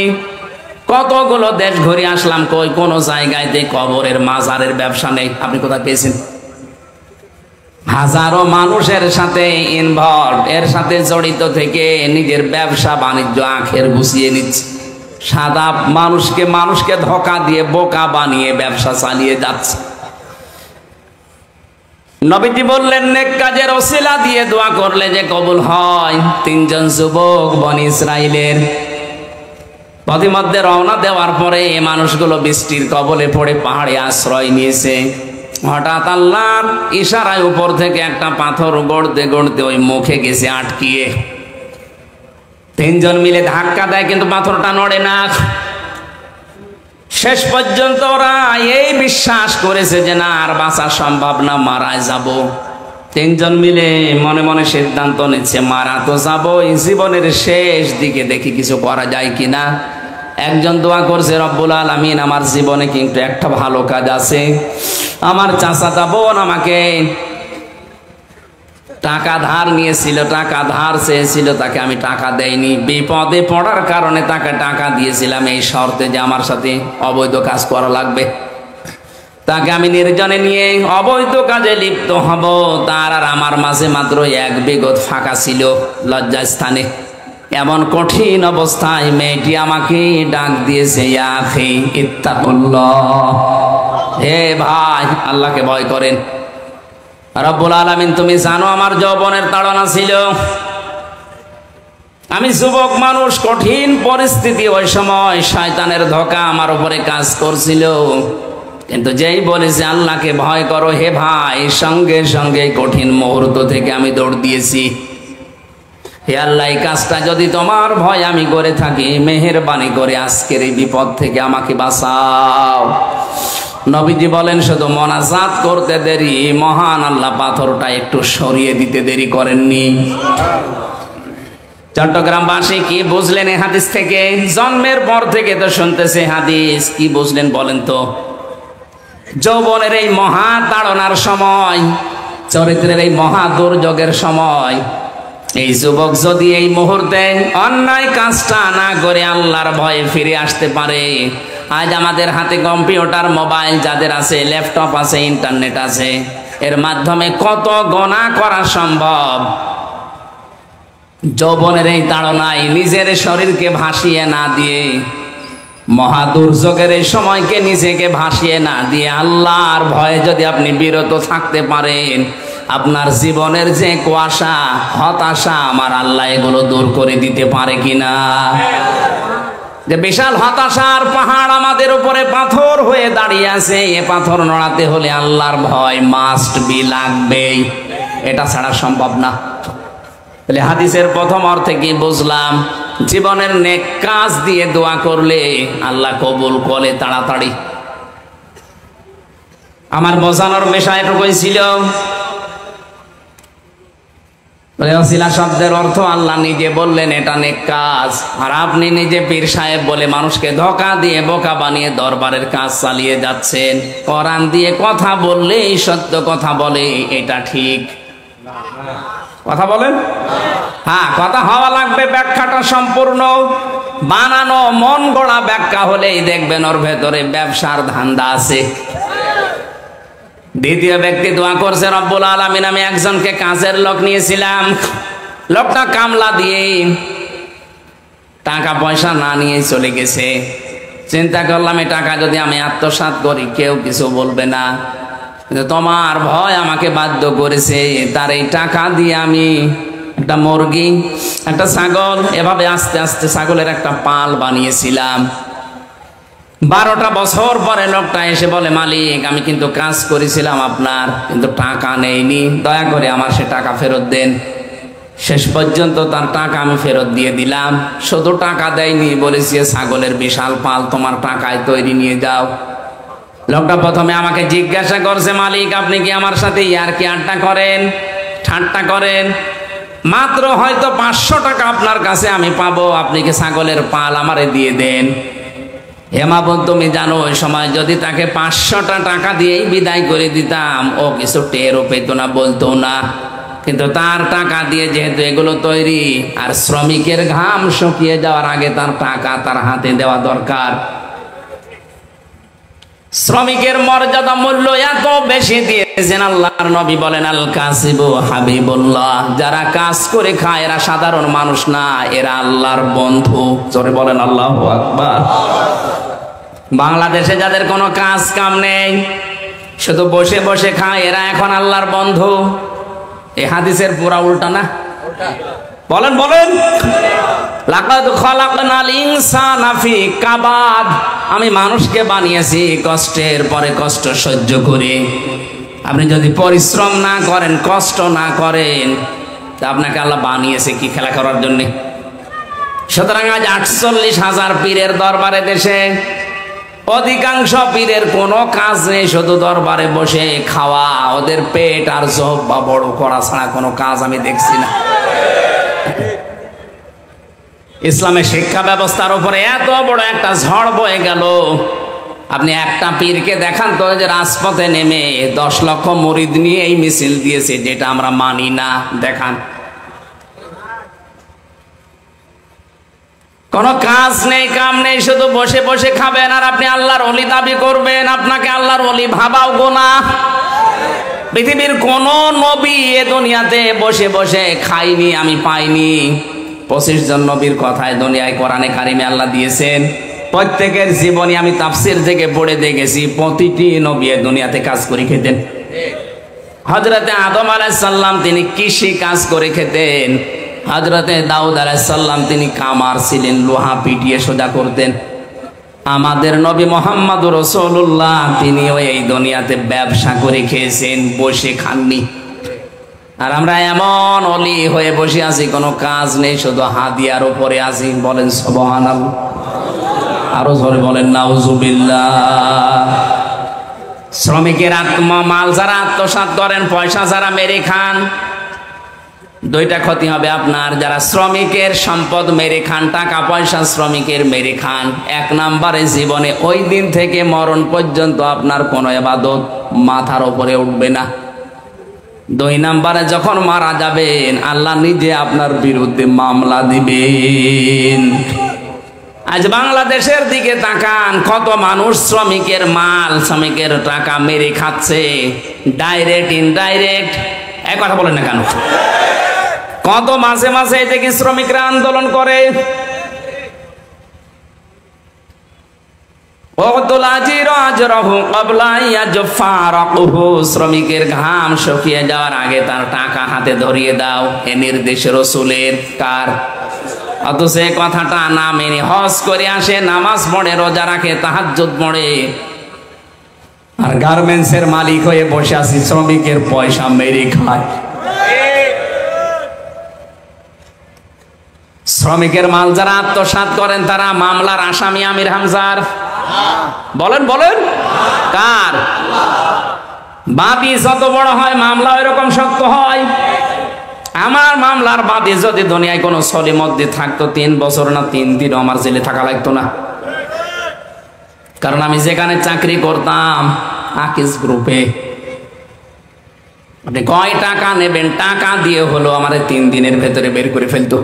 Speaker 1: কতগুলো দেশ ঘুরে আসলাম, কই কোনো জায়গায় কবরের মাজারের ব্যবসা নেই। আপনি কোথায় পেয়েছেন? হাজারো মানুষের সাথে ইনভলভ, এর সাথে জড়িত থেকে নিজের ব্যবসা বাণিজ্য আখের গুছিয়ে নিচ্ছে। সাদা মানুষকে ধোঁকা দিয়ে বোকা বানিয়ে ব্যবসা চালিয়ে যাচ্ছে। নবীজি বললেন নেক কাজের ওসিলা দিয়ে দোয়া করলে যে কবুল হয়। তিনজন যুবক বনি ইসরাইলের পথিমধ্যে রওনা দেওয়ার পরে মানুষগুলো বৃষ্টির কবলে পড়ে পাহাড়ে আশ্রয় নিয়েছে। হঠাৎ আল্লাহর ইশারায় উপর থেকে একটা পাথর গড়তে গড়তে ওই মুখে গেছে আটকিয়ে। তিনজন মিলে ধাক্কা দেয়, কিন্তু পাথরটা নড়ে না। শেষ পর্যন্ত ওরা এই বিশ্বাস করেছে যে না আর বাঁচা সম্ভব না, মারা যাব। তিনজন মিলে মনে মনে সিদ্ধান্ত নিচ্ছে মারা তো যাবো, এই জীবনের শেষ দিকে দেখি কিছু করা যায় কিনা। একজন দোয়া করছে রব্বুল আলামিন আমার জীবনে কিন্তু একটা ভালো কাজ আছে, আমার চাচাতো বোন আমাকে টাকা ধার নিয়েছিল, টাকা ধার চেয়েছিল, তাকে আমি টাকা দেইনি। বিপদে পড়ার কারণে তাকে টাকা দিয়েছিলাম এই শর্তে যে আমার সাথে অবৈধ কাজ করা লাগবে। তাকে আমি নির্জনে নিয়ে অবৈধ কাজে লিপ্ত হব, তার আর আমার মাঝে মাত্র 1 বিঘত ফাঁকা ছিল লজ্জাস্থানে। এমন কঠিন অবস্থায় মেয়েটি আমাকে ডাক দিয়েছে, ইয়া আখি ইত্তাকুল্লাহ, হে ভাই আল্লাহকে ভয় করেন। রব্বুল আলামিন তুমি জানো আমার যৌবনের তাড়না ছিল, আমি যুবক মানুষ, কঠিন পরিস্থিতি, ওই সময় শয়তানের ধোঁকা আমার উপরে কাজ করছিল, কিন্তু যেই বলেছে আল্লাহকে ভয় করো হে ভাই, সঙ্গে সঙ্গে কঠিন মুহূর্ত থেকে আমি দৌড় দিয়েছি। হে আল্লাহ, এই কাজটা যদি তোমার ভয় আমি করে থাকি, মেহেরবানি করে আজকের এই বিপদ থেকে আমাকে বাঁচাও। নবীজি বলেন শুধু মোনাজাত করতে দেরি, মহান আল্লাহ পাথরটা একটু সরিয়ে দিতে দেরি করেননি। চট্টগ্রামবাসী কি বুঝলেন এই হাদিস থেকে? জন্মের পর থেকে তো শুনতেছে হাদিস, কি বুঝলেন বলেন তো? যৌবনের এই মহা তাড়নার সময়, চরিত্রের এই মহা দুর্যোগের সময়, এই যুবক যদি এই মুহূর্তে অন্যায় কাজটা না করে আল্লাহর ভয়ে ফিরে আসতে পারে, আজ আমাদের হাতে কম্পিউটার, মোবাইল যাদের আছে, ল্যাপটপ আছে, ইন্টারনেট আছে, এর মাধ্যমে কত গুনাহ করা সম্ভব। যৌবনের এই তাড়নায় নিজের শরীরকে ভাসিয়ে না দিয়ে, মহা দুর্যোগের এই সময়কে নিজেকে ভাসিয়ে না দিয়ে আল্লাহর ভয়ে যদি আপনি বিরত থাকতে পারেন, আপনার জীবনের যে কুয়াশা, হতাশা, আমার আল্লাহ এগুলো দূর করে দিতে পারে কিনা। যে বিশাল হতাশার পাহাড় আমাদের উপরে পাথর হয়ে দাঁড়িয়ে আছে, এ পাথর নড়াতে হলে আল্লাহর ভয় মাস্ট বি, লাগবেই, এটা ছাড়া সম্ভব না। তাহলে হাদিসের প্রথম অর্থে কি বুঝলাম? জীবনের নেক কাজ দিয়ে দোয়া করলে আল্লাহ কবুল করে তাড়াতাড়ি। আমার বোঝানোর বিষয় এটুকুই ছিল। ওসিলা শব্দের অর্থ আল্লাহ নিজে বললেন এটা নেক কাজ, আর আপনি নিজে পীর সাহেব বলে মানুষকে ধোঁকা দিয়ে বোকা বানিয়ে দরবারের কাজ চালিয়ে যাচ্ছেন। কোরআন দিয়ে কথা বললেই সত্য কথা বলে, এটা ঠিক না। কথা বলেন? হ্যাঁ, কথা হওয়া লাগবে, ব্যাখ্যাটা সম্পূর্ণ। বানানো মন গড়া ব্যাখ্যা হলেই দেখবেন ওর ভেতরে ব্যবসার ধান্দা আছে। দ্বিতীয় ব্যক্তি দোয়া করছে, রব্বুল আলামিন আমি একজনকে কাজের লোক নিয়েছিলাম, লোকটা কামলা দিয়ে টাকা পয়সা না নিয়ে চলে গেছে। চিন্তা করলাম এই টাকা যদি আমি আত্মসাৎ করি কেউ কিছু বলবে না, কিন্তু তোমার ভয় আমাকে বাধ্য করেছে, তার এই টাকা দিয়ে আমি একটা মুরগি, একটা ছাগল, এভাবে আস্তে আস্তে ছাগলের একটা পাল বানিয়েছিলাম। 12টা বছর পরে লোকটা এসে বলে, মালিক আমি কিন্তু কাজ করেছিলাম আপনার, কিন্তু টাকা নেইনি, দয়া করে আমার সে টাকা ফেরত দেন। শেষ পর্যন্ত তার টাকা আমি ফেরত দিয়ে দিলাম। শুধু টাকা দেয়নি, বলেছি ছাগলের বিশাল পাল তোমার টাকায় তৈরি নিয়ে যাও। লোকটা প্রথমে আমাকে জিজ্ঞাসা করছে, মালিক আপনি কি আমার সাথে ইয়ারকি আড্ডা করেন, ঠাট্টা করেন? মাত্র হয়তো 500 টাকা আপনার কাছে আমি পাবো, আপনি কি ছাগলের পাল আমারে দিয়ে দেন? হেমাবন তুমি জানো ওই সময় যদি তাকে 500টা টাকা দিয়েই বিদায় করে দিতাম, ও কিছু টেরও পেত না, বলতো না। কিন্তু তার টাকা দিয়ে যেহেতু এগুলো তৈরি, আর শ্রমিকের ঘাম শুকিয়ে যাওয়ার আগে তার টাকা তার হাতে দেওয়া দরকার। শ্রমিকের মর্যাদা মূল্য এত বেশি দিয়েছেন আল্লাহর নবী বলেন, আল কাসিবু হাবিবুল্লাহ, যারা কাজ করে খায় এরা সাধারণ মানুষ না, এরা আল্লাহর বন্ধু। জোরে বলেন আল্লাহু আকবার। বাংলাদেশে যাদের কোনো কাজ কাম নেই, শুধু বসে বসে খায়, এরা এখন আল্লাহর বন্ধু। এই হাদিসের পুরা উল্টা না? বলেন বলেন। লাকাদ খালাকনাল ইনসানা ফি কাবাদ, আমি মানুষকে বানিয়েছি কষ্টের পরে কষ্ট সহ্য করে। আপনি যদি পরিশ্রম না করেন, কষ্ট না করেন, তা আপনাকে আল্লাহ বানিয়েছে কি খেলা করার জন্য? সুতরাং আজ 48,000 পীরের দরবারে দেশে অধিকাংশ পীরের কোনো কাজ নেই, শুধু দরবারে বসে খাওয়া, ওদের পেট আর জহ্বা বড় করা ছাড়া কোনো কাজ আমি দেখছি না। ইসলামের শিক্ষা ব্যবস্থার উপরে এত বড় একটা ঝড় বয়ে গেল। আপনি একটা পীরকে দেখান তো যে রাজপথে নেমে 10 লক্ষ মুরিদ নিয়ে এই মিছিল দিয়েছে, যেটা আমরা মানি না, দেখান। কোনো কাজ নেই, কাম নেই, শুধু বসে বসে খাবেন আর আপনি আল্লাহর ওলি দাবি করবেন। আপনাকে আল্লাহর ওলি ভাবাও গোনাহ। পৃথিবীর কোন নবী এ দুনিয়াতে বসে বসে খাইনি, আমি পাইনি। 25 জন নবীর কথায় দুনিয়ায় কোরআনে কারিমে আল্লাহ দিয়েছেন। প্রত্যেকের জীবনী আমি তাফসীর থেকে পড়ে দেখেছি, প্রতিটি নবী এ দুনিয়াতে কাজ করে খেতেন। হযরতে আদম আলাইহিস সালাম তিনি কৃষি কাজ করে খেতেন। হযরতে দাউদ আলাইহিস সালাম তিনি কামার ছিলেন, লোহা পিটিয়ে সোজা করতেন। আমাদের নবী মুহাম্মদুর রাসূলুল্লাহ তিনিও এই দুনিয়াতে ব্যবসা করে খেয়েছেন, বসে খাননি। আর আমরা এমন অলি হয়ে বসে আছি, কোনো কাজ নেই, শুধু হাদিয়ার উপরে আছি। বলেন সুবহানাল্লাহ, আরো জোরে বলেন নাউজুবিল্লাহ। শ্রমিকের মাল যারা আত্মসাৎ করেন, পয়সা যারা মেরে খান, দুইটা ক্ষতি হবে আপনার। যারা শ্রমিকের সম্পদ মেরে খান, টাকা পয়সা শ্রমিকের মেরে খান, 1 নম্বরে জীবনে ওই দিন থেকে মরণ পর্যন্ত আপনার কোনো ইবাদত মাথার উপরে উঠবে না। 2 নম্বরে যখন মারা যাবেন, আল্লাহ নিজে আপনার বিরুদ্ধে মামলা দিবেন। আজ বাংলাদেশের দিকে তাকান, কত মানুষ শ্রমিকের মাল, শ্রমিকের টাকা মেরে খাচ্ছে, ডাইরেক্ট ইনডাইরেক্ট। এক কথা বলেন না কেন? কত মাঝে মাঝে এই দেখি শ্রমিকরা আন্দোলন করে, শ্রমিকের ঘাম শুকিয়ে যাওয়ার আগে তার টাকা হাতে ধরিয়ে দাও, এ নির্দেশ রাসূলের। কার? অথচ এই কথাটা না মেনে হজ করে আসে, নামাজ পড়ে, রোজা রাখে, তাহাজ্জুদ পড়ে, আর গার্মেন্টসের মালিক হয়ে বসে আছি, শ্রমিকের পয়সা মেরে খায়। শ্রমিকের মাল যারা আত্মসাৎ করেন তারা মামলার আসামি আমির হামজার। বলেন বলেন, কার? বাদী যত বড় হয় মামলা এরকম শক্ত হয়। আমার মামলার বাদী যদি দুনিয়ায় কোনো সলি মধ্যে থাকতো, 3 বছর না 3 দিনও আমার জেলে থাকা লাগতো না। কারণ আমি যেখানে চাকরি করতাম আকিস গ্রুপে, আপনি কয় টাকা নেবেন, টাকা দিয়ে হলো আমার 3 দিনের ভেতরে বের করে ফেলতো।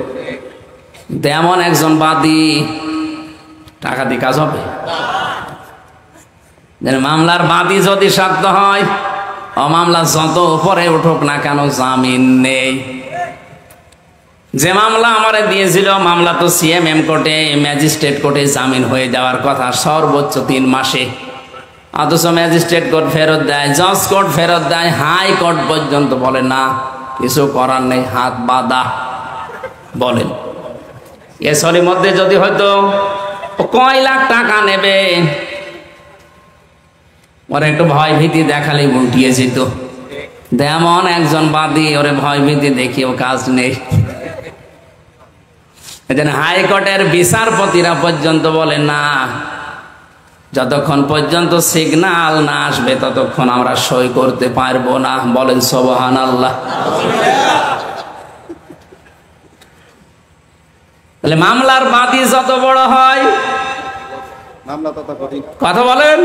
Speaker 1: তেমন একজন বাদী, টাকা দিয়ে কাজ হবে? মামলার বাদী যদি শক্ত হয়, মামলা যত উপরে উঠুক না কেন জামিন নেই। যে মামলা আমারে দিয়েছিল, মামলা তো সিএমএম কোর্টে, ম্যাজিস্ট্রেট কোর্টে জামিন হয়ে যাওয়ার কথা সর্বোচ্চ 3 মাসে, অথচ ম্যাজিস্ট্রেট কোর্ট ফেরত দেয়, জজ কোর্ট ফেরত দেয়, হাই কোর্ট পর্যন্ত বলে না কিছু করার নেই, হাত বাঁধা। বলেন এসরের মধ্যে যদি হয়তো কয় লাখ টাকা নেবে, ওরা একটু ভয় ভীতি দেখালে উল্টিয়ে যেত। তেমন একজন বাদী, ওরে ভয় ভীতি দেখিয়েও কাজ নেই। হাইকোর্টের বিচারপতিরা পর্যন্ত বলে না, যতক্ষণ পর্যন্ত সিগন্যাল না আসবে ততক্ষণ আমরা সই করতে পারবো না। বলেন সুবহানাল্লাহ। তাহলে মামলার বাদী যত বড় হয়, কথা বলেন,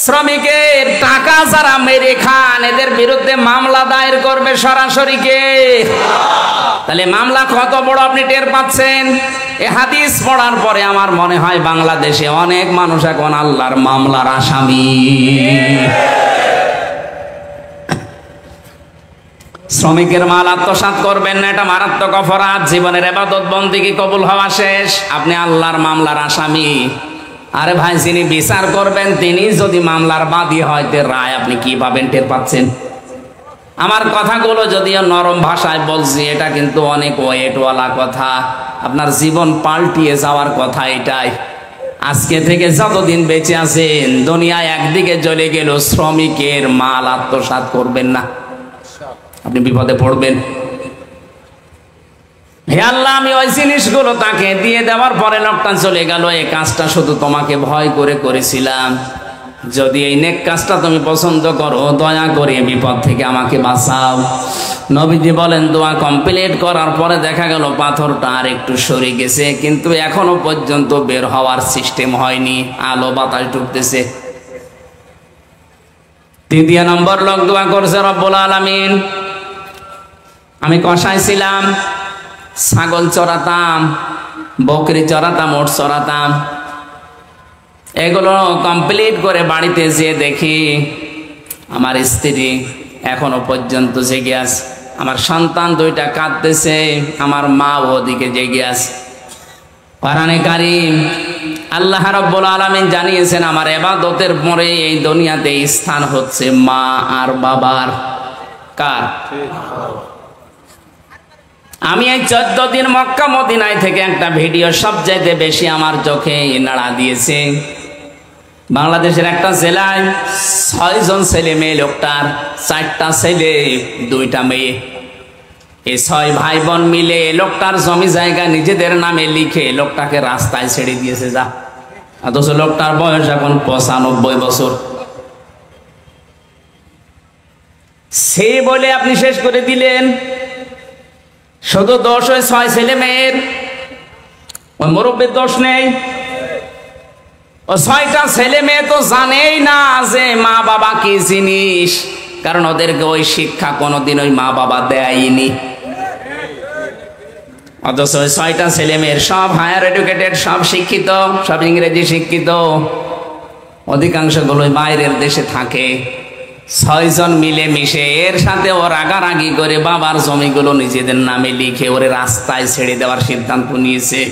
Speaker 1: শ্রমিকের টাকা যারা মেরে খান এদের বিরুদ্ধে মামলা দায়ের করবে সরাসরি কে? তাহলে মামলা কত বড় আপনি টের পাচ্ছেন। এ হাদিস পড়ার পরে আমার মনে হয় বাংলাদেশে অনেক মানুষ এখন আল্লাহর মামলার আসামি। শ্রমিকের মাল আত্মসাৎ করবেন না, এটা মারাত্মক অপরাধ। জীবনের ইবাদত বন্দেগী কবুল হওয়া শেষ, আপনি আল্লাহর মামলার আসামি। আরে ভাই, যিনি বিচার করবেন তিনি যদি মামলার বাদী হয়, তে রায় আপনি কি পাবেন টের পাচ্ছেন? আমার কথাগুলো যদিও নরম ভাষায় বলছি, এটা কিন্তু অনেক ওয়েটওয়ালা কথা, আপনার জীবন পাল্টিয়ে যাওয়ার কথা এটাই। আজকে থেকে যতদিন বেঁচে আছেন, দুনিয়ায় একদিকে জ্বলে গেল, শ্রমিকের মাল আত্মসাৎ করবেন না, আপনি বিপদে পড়বেন। হে আল্লাহ, আমি ওই জিনিসগুলো তাকে দিয়ে দেওয়ার পরে লোকটা চলে গেল, এই কাজটা শুধু তোমাকে ভয় করে করেছিলাম, যদি এই নেক কাজটা তুমি পছন্দ করো, দয়া করে বিপদ থেকে আমাকে বাঁচাও। নবীজি বলেন, দোয়া কমপ্লিট করার পরে দেখা গেল পাথরটা আর একটু সরে গেছে, কিন্তু এখনো পর্যন্ত বের হওয়ার সিস্টেম হয়নি, আলো বাতাস ঢুকতেছে। 3 নম্বর লোক দোয়া করছে, রব্বুল আলামিন, আমি কসাই ছিলাম, ছাগল চড়াতাম, বকরি চড়াতাম, ওট চড়াতাম, এগুলো কমপ্লিট করে বাড়িতে যেয়ে দেখি আমার স্ত্রী এখনো পর্যন্ত জেগে আছে, আমার সন্তান 2টা কাঁদতেছে, আমার মা ওদিকে জেগে আছে। কোরআনে কারীম আল্লাহ রাব্বুল আলামিন জানিয়েছেন, আমার ইবাদতের পরে এই দুনিয়াতে স্থান হচ্ছে মা আর বাবার। কার? আমি এই 14 দিন মক্কা মদিনায় থেকে একটা ভিডিও সবচাইতে বেশি আমার চোখে নাড়া দিয়েছে। বাংলাদেশের একটা জেলায় 6 জন ছেলে মেয়ে, লোকটার 4টা ছেলে 2টা মেয়ে, এই 6 ভাই বোন মিলে লোকটার জমি জায়গা নিজেদের নামে লিখে লোকটাকে রাস্তায় ছেড়ে দিয়েছে। যা, অথচ লোকটার বয়স এখন 95 বছর। সে বলে আপনি শেষ করে দিলেন। শুধু দোষ ওই 6 ছেলে মেয়ের, ওই মুরব্বীর দোষ নেই। ও 6টা ছেলে মেয়ে তো জানেই না যে মা বাবা কি জিনিস, কারণ ওদেরকে ওই শিক্ষা কোনোদিন ওই মা বাবা দেয়নি। অথচ ওই 6টা ছেলে মেয়ের সব হায়ার এডুকেটেড, সব শিক্ষিত, সব ইংরেজি শিক্ষিত, অধিকাংশ গুলোই বাইরের দেশে থাকে। 6 জন মিলে মিশে এর সাথে ও রাগারাগি করে বাবার জমিগুলো নিজেদের নামে লিখে ওরে রাস্তায় ছেড়ে দেওয়ার সিদ্ধান্ত নিয়েছে।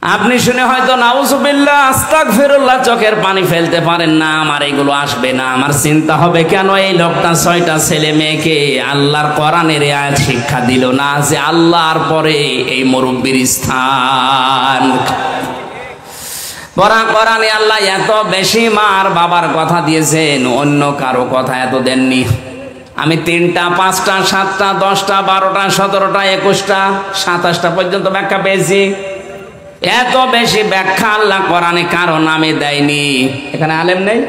Speaker 1: আপনি শুনে হয়তো নাউজুবিল্লাহ, আস্তাগফিরুল্লাহ চোখের পানি ফেলতে পারেন না, আমার এগুলো আসবে না। আমার চিন্তা হবে, কেন এই লোকটা 6টা ছেলে মেয়েকে আল্লাহর কোরআনের আয়াত শিক্ষা দিল না যে আল্লাহর পরে এই মুরব্বির স্থান। কোরআনে আল্লাহ এত বেশি মার বাবার কথা দিয়েছেন, অন্য কারো কথা এত দেননি। আমি 3টা, 5টা, 7টা, 10টা, 12টা, 17টা, 21টা, 27টা পর্যন্ত ব্যাখ্যা পেয়েছি। এত বেশি ব্যাখ্যা আল্লাহ কোরআনে কারো নামে দেয়নি। এখানে আলেম নেই?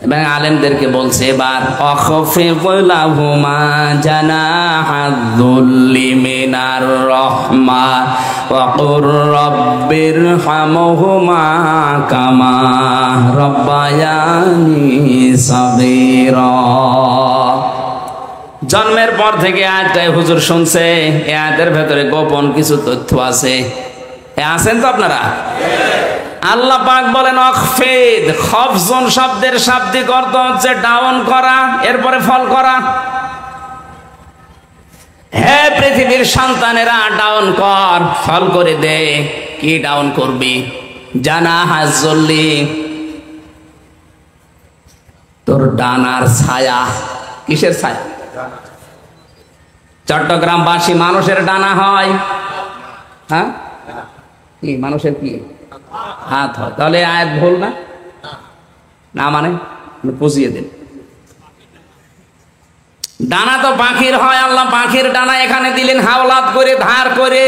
Speaker 1: এবং আলেমদেরকে বলছে এবার অখফিদ লাহুমা জানাহাযুল্লি মিনার রাহমা ওয়া কুর রাব্বিরহামহুমা কামা রাব্বায়ানি সাগীরা। জন্মের পর থেকে আয়াতটাই হুজুর শুনছে, এই আয়াতের ভেতরে গোপন কিছু তথ্য আছে। আছেন তো আপনারা? আল্লাহ পাক বলেন অখফিদ, খফজন শব্দের শাব্দিক অর্থ হচ্ছে ডাউন করা, এরপরে ফল করা। হে পৃথিবীর সন্তানেরা, ডাউন কর, ফল করে দে। কি ডাউন করবি? জানাহাযুল্লি, তোর ডানার ছায়া। কিসের ছায়া? চট্টগ্রামবাসী মানুষের ডানা হয়? হ্যাঁ, কি মানুষের কি হাত হয়? তাহলে আয়াত ভুল না? না মানে বুঝিয়ে দিন। ডানা তো পাখির হয়, আল্লাহ পাখির ডানা এখানে দিলেন হাওলাত করে, ধার করে।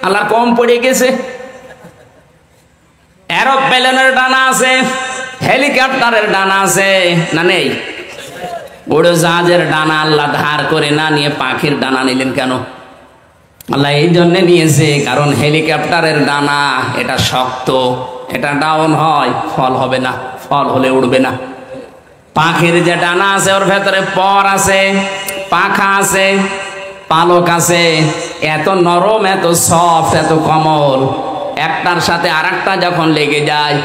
Speaker 1: আল্লাহ কম পড়ে গেছে? এরোপ্লেনের ডানা আছে, হেলিকপ্টারের ডানা আছে না নেই? উড়োজাহাজের ডানা আল্লাহ ধার করে না নিয়ে পাখির ডানা নিলেন কেন? আল্লাহ এই জন্য নিয়েছে, কারণ হেলিকপ্টারের ডানা এটা শক্ত, এটা ডাউন হয়, ফল হবে না, ফল হলে উড়বে না। পাখির যে ডানা আছে ওর ভেতরে পর আছে, পাখা আছে, পালক আছে, এত নরম, এত সফট, এত কোমল। একটার সাথে আরেকটা যখন লেগে যায়,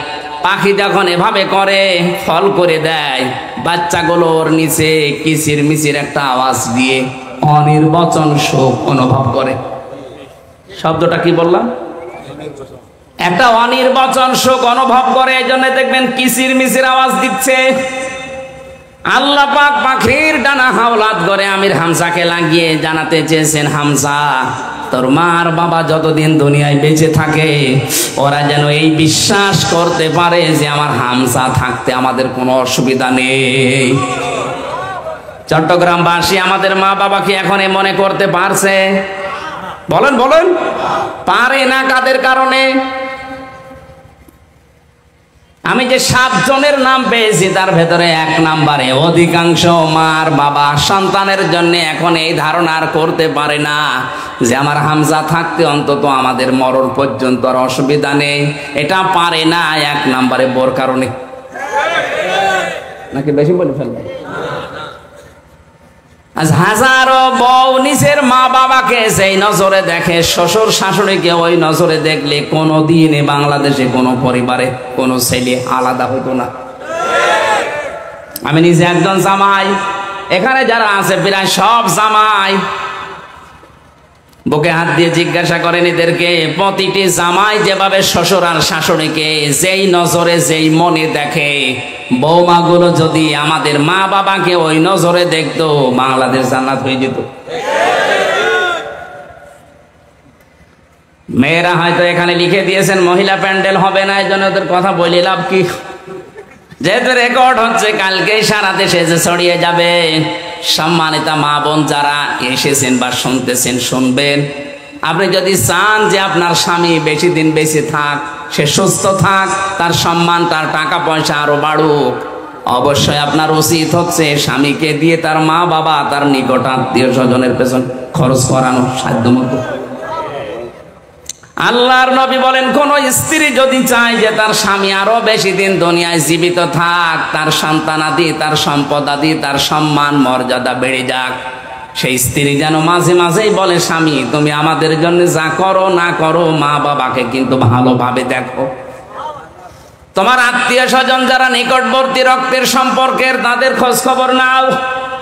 Speaker 1: পাখি যখন এভাবে করে ফল করে দেয়, বাচ্চাগুলোর নিচে কিচির মিচির একটা আওয়াজ দিয়ে অনির্বচন সুখ অনুভব করে। শব্দটা কি বললাম? একটা অনির্বচন সুখ অনুভব করে। এই জন্য দেখবেন কিচির মিচির আওয়াজ দিচ্ছে। আল্লাহ পাক পাখির ডানা হাওলাত করে আমির হামজাকে লাগিয়ে জানাতে চেয়েছেন, হামজা, তোর মা আর বাবা যতদিন দুনিয়ায় বেঁচে থাকে ওরা যেন এই বিশ্বাস করতে পারে যে আমার হামজা থাকতে আমাদের কোনো অসুবিধা নেই। চট্টগ্রামবাসী আমাদের মা বাবাকে এখন মনে করতে পারছে? বলেন বলেন, পারে না। কাদের কারণে? আমি যে 7 জনের নাম পেয়েছি তার ভেতরে 1 নম্বরে অধিকাংশ মার বাবা সন্তানের জন্য এখন এই ধারণা আর করতে পারে না যে আমার হামজা থাকতে অন্তত আমাদের মরণ পর্যন্ত আর অসুবিধা নেই। এটা পারে না 1 নম্বরে বোর কারণে। নাকি বেশি বলে ফেলবে? আজ হাজারো বউ নিজের মা বাবাকে যেই নজরে দেখে, শ্বশুর শাশুড়িকে ওই নজরে দেখলে কোনোদিনই বাংলাদেশে কোনো পরিবারে কোনো ছেলে আলাদা হতো না। আমি নিজে একজন জামাই, এখানে যারা আছে প্রায় সব জামাই। বুকে হাত দিয়ে জিজ্ঞাসা করেন এদেরকে, প্রতিটি জামাই যেভাবে শ্বশুর আর শাশুড়িকে যেই নজরে যেই মনে দেখে, বৌমাগুলো যদি আমাদের মা বাবাকে ওই নজরে দেখতো, বাংলাদেশ জান্নাত হয়ে যেত। মেয়েরা হয়তো এখানে লিখে দিয়েছেন মহিলা প্যান্ডেল হবে না, এই জন্য ওদের কথা বলে লাভ কি? যেহেতু রেকর্ড হচ্ছে, কালকেই সারা দেশে যে ছড়িয়ে যাবে। সম্মানিতা মা বোন যারা এসেছেন বা শুনতেছেন, শুনবেন, আপনি যদি চান যে আপনার স্বামী বেশি দিন বেঁচে থাক, সে সুস্থ থাক, তার সম্মান, তার টাকা পয়সা আরো বাড়ুক, অবশ্যই আপনার উচিত হচ্ছে স্বামীকে দিয়ে তার মা বাবা, তার নিকট আত্মীয় স্বজনের পেছন খরচ করানো সাধ্যমতো। আল্লাহর নবী বলেন, কোন স্ত্রী যদি চায় যে তার স্বামী আরো বেশি দিন দুনিয়ায় জীবিত থাক, তার সন্তানাদি, তার সম্পদাদি, তার সম্মান মর্যাদা বেড়ে যাক, সেই স্ত্রী যেন মাঝে মাঝেই বলে, স্বামী তুমি আমাদের জন্য যা করো না করো, মা বাবাকে কিন্তু ভালোভাবে দেখো। তোমার আত্মীয় স্বজন যারা নিকটবর্তী রক্তের সম্পর্কের, তাদের খোঁজ খবর নাও,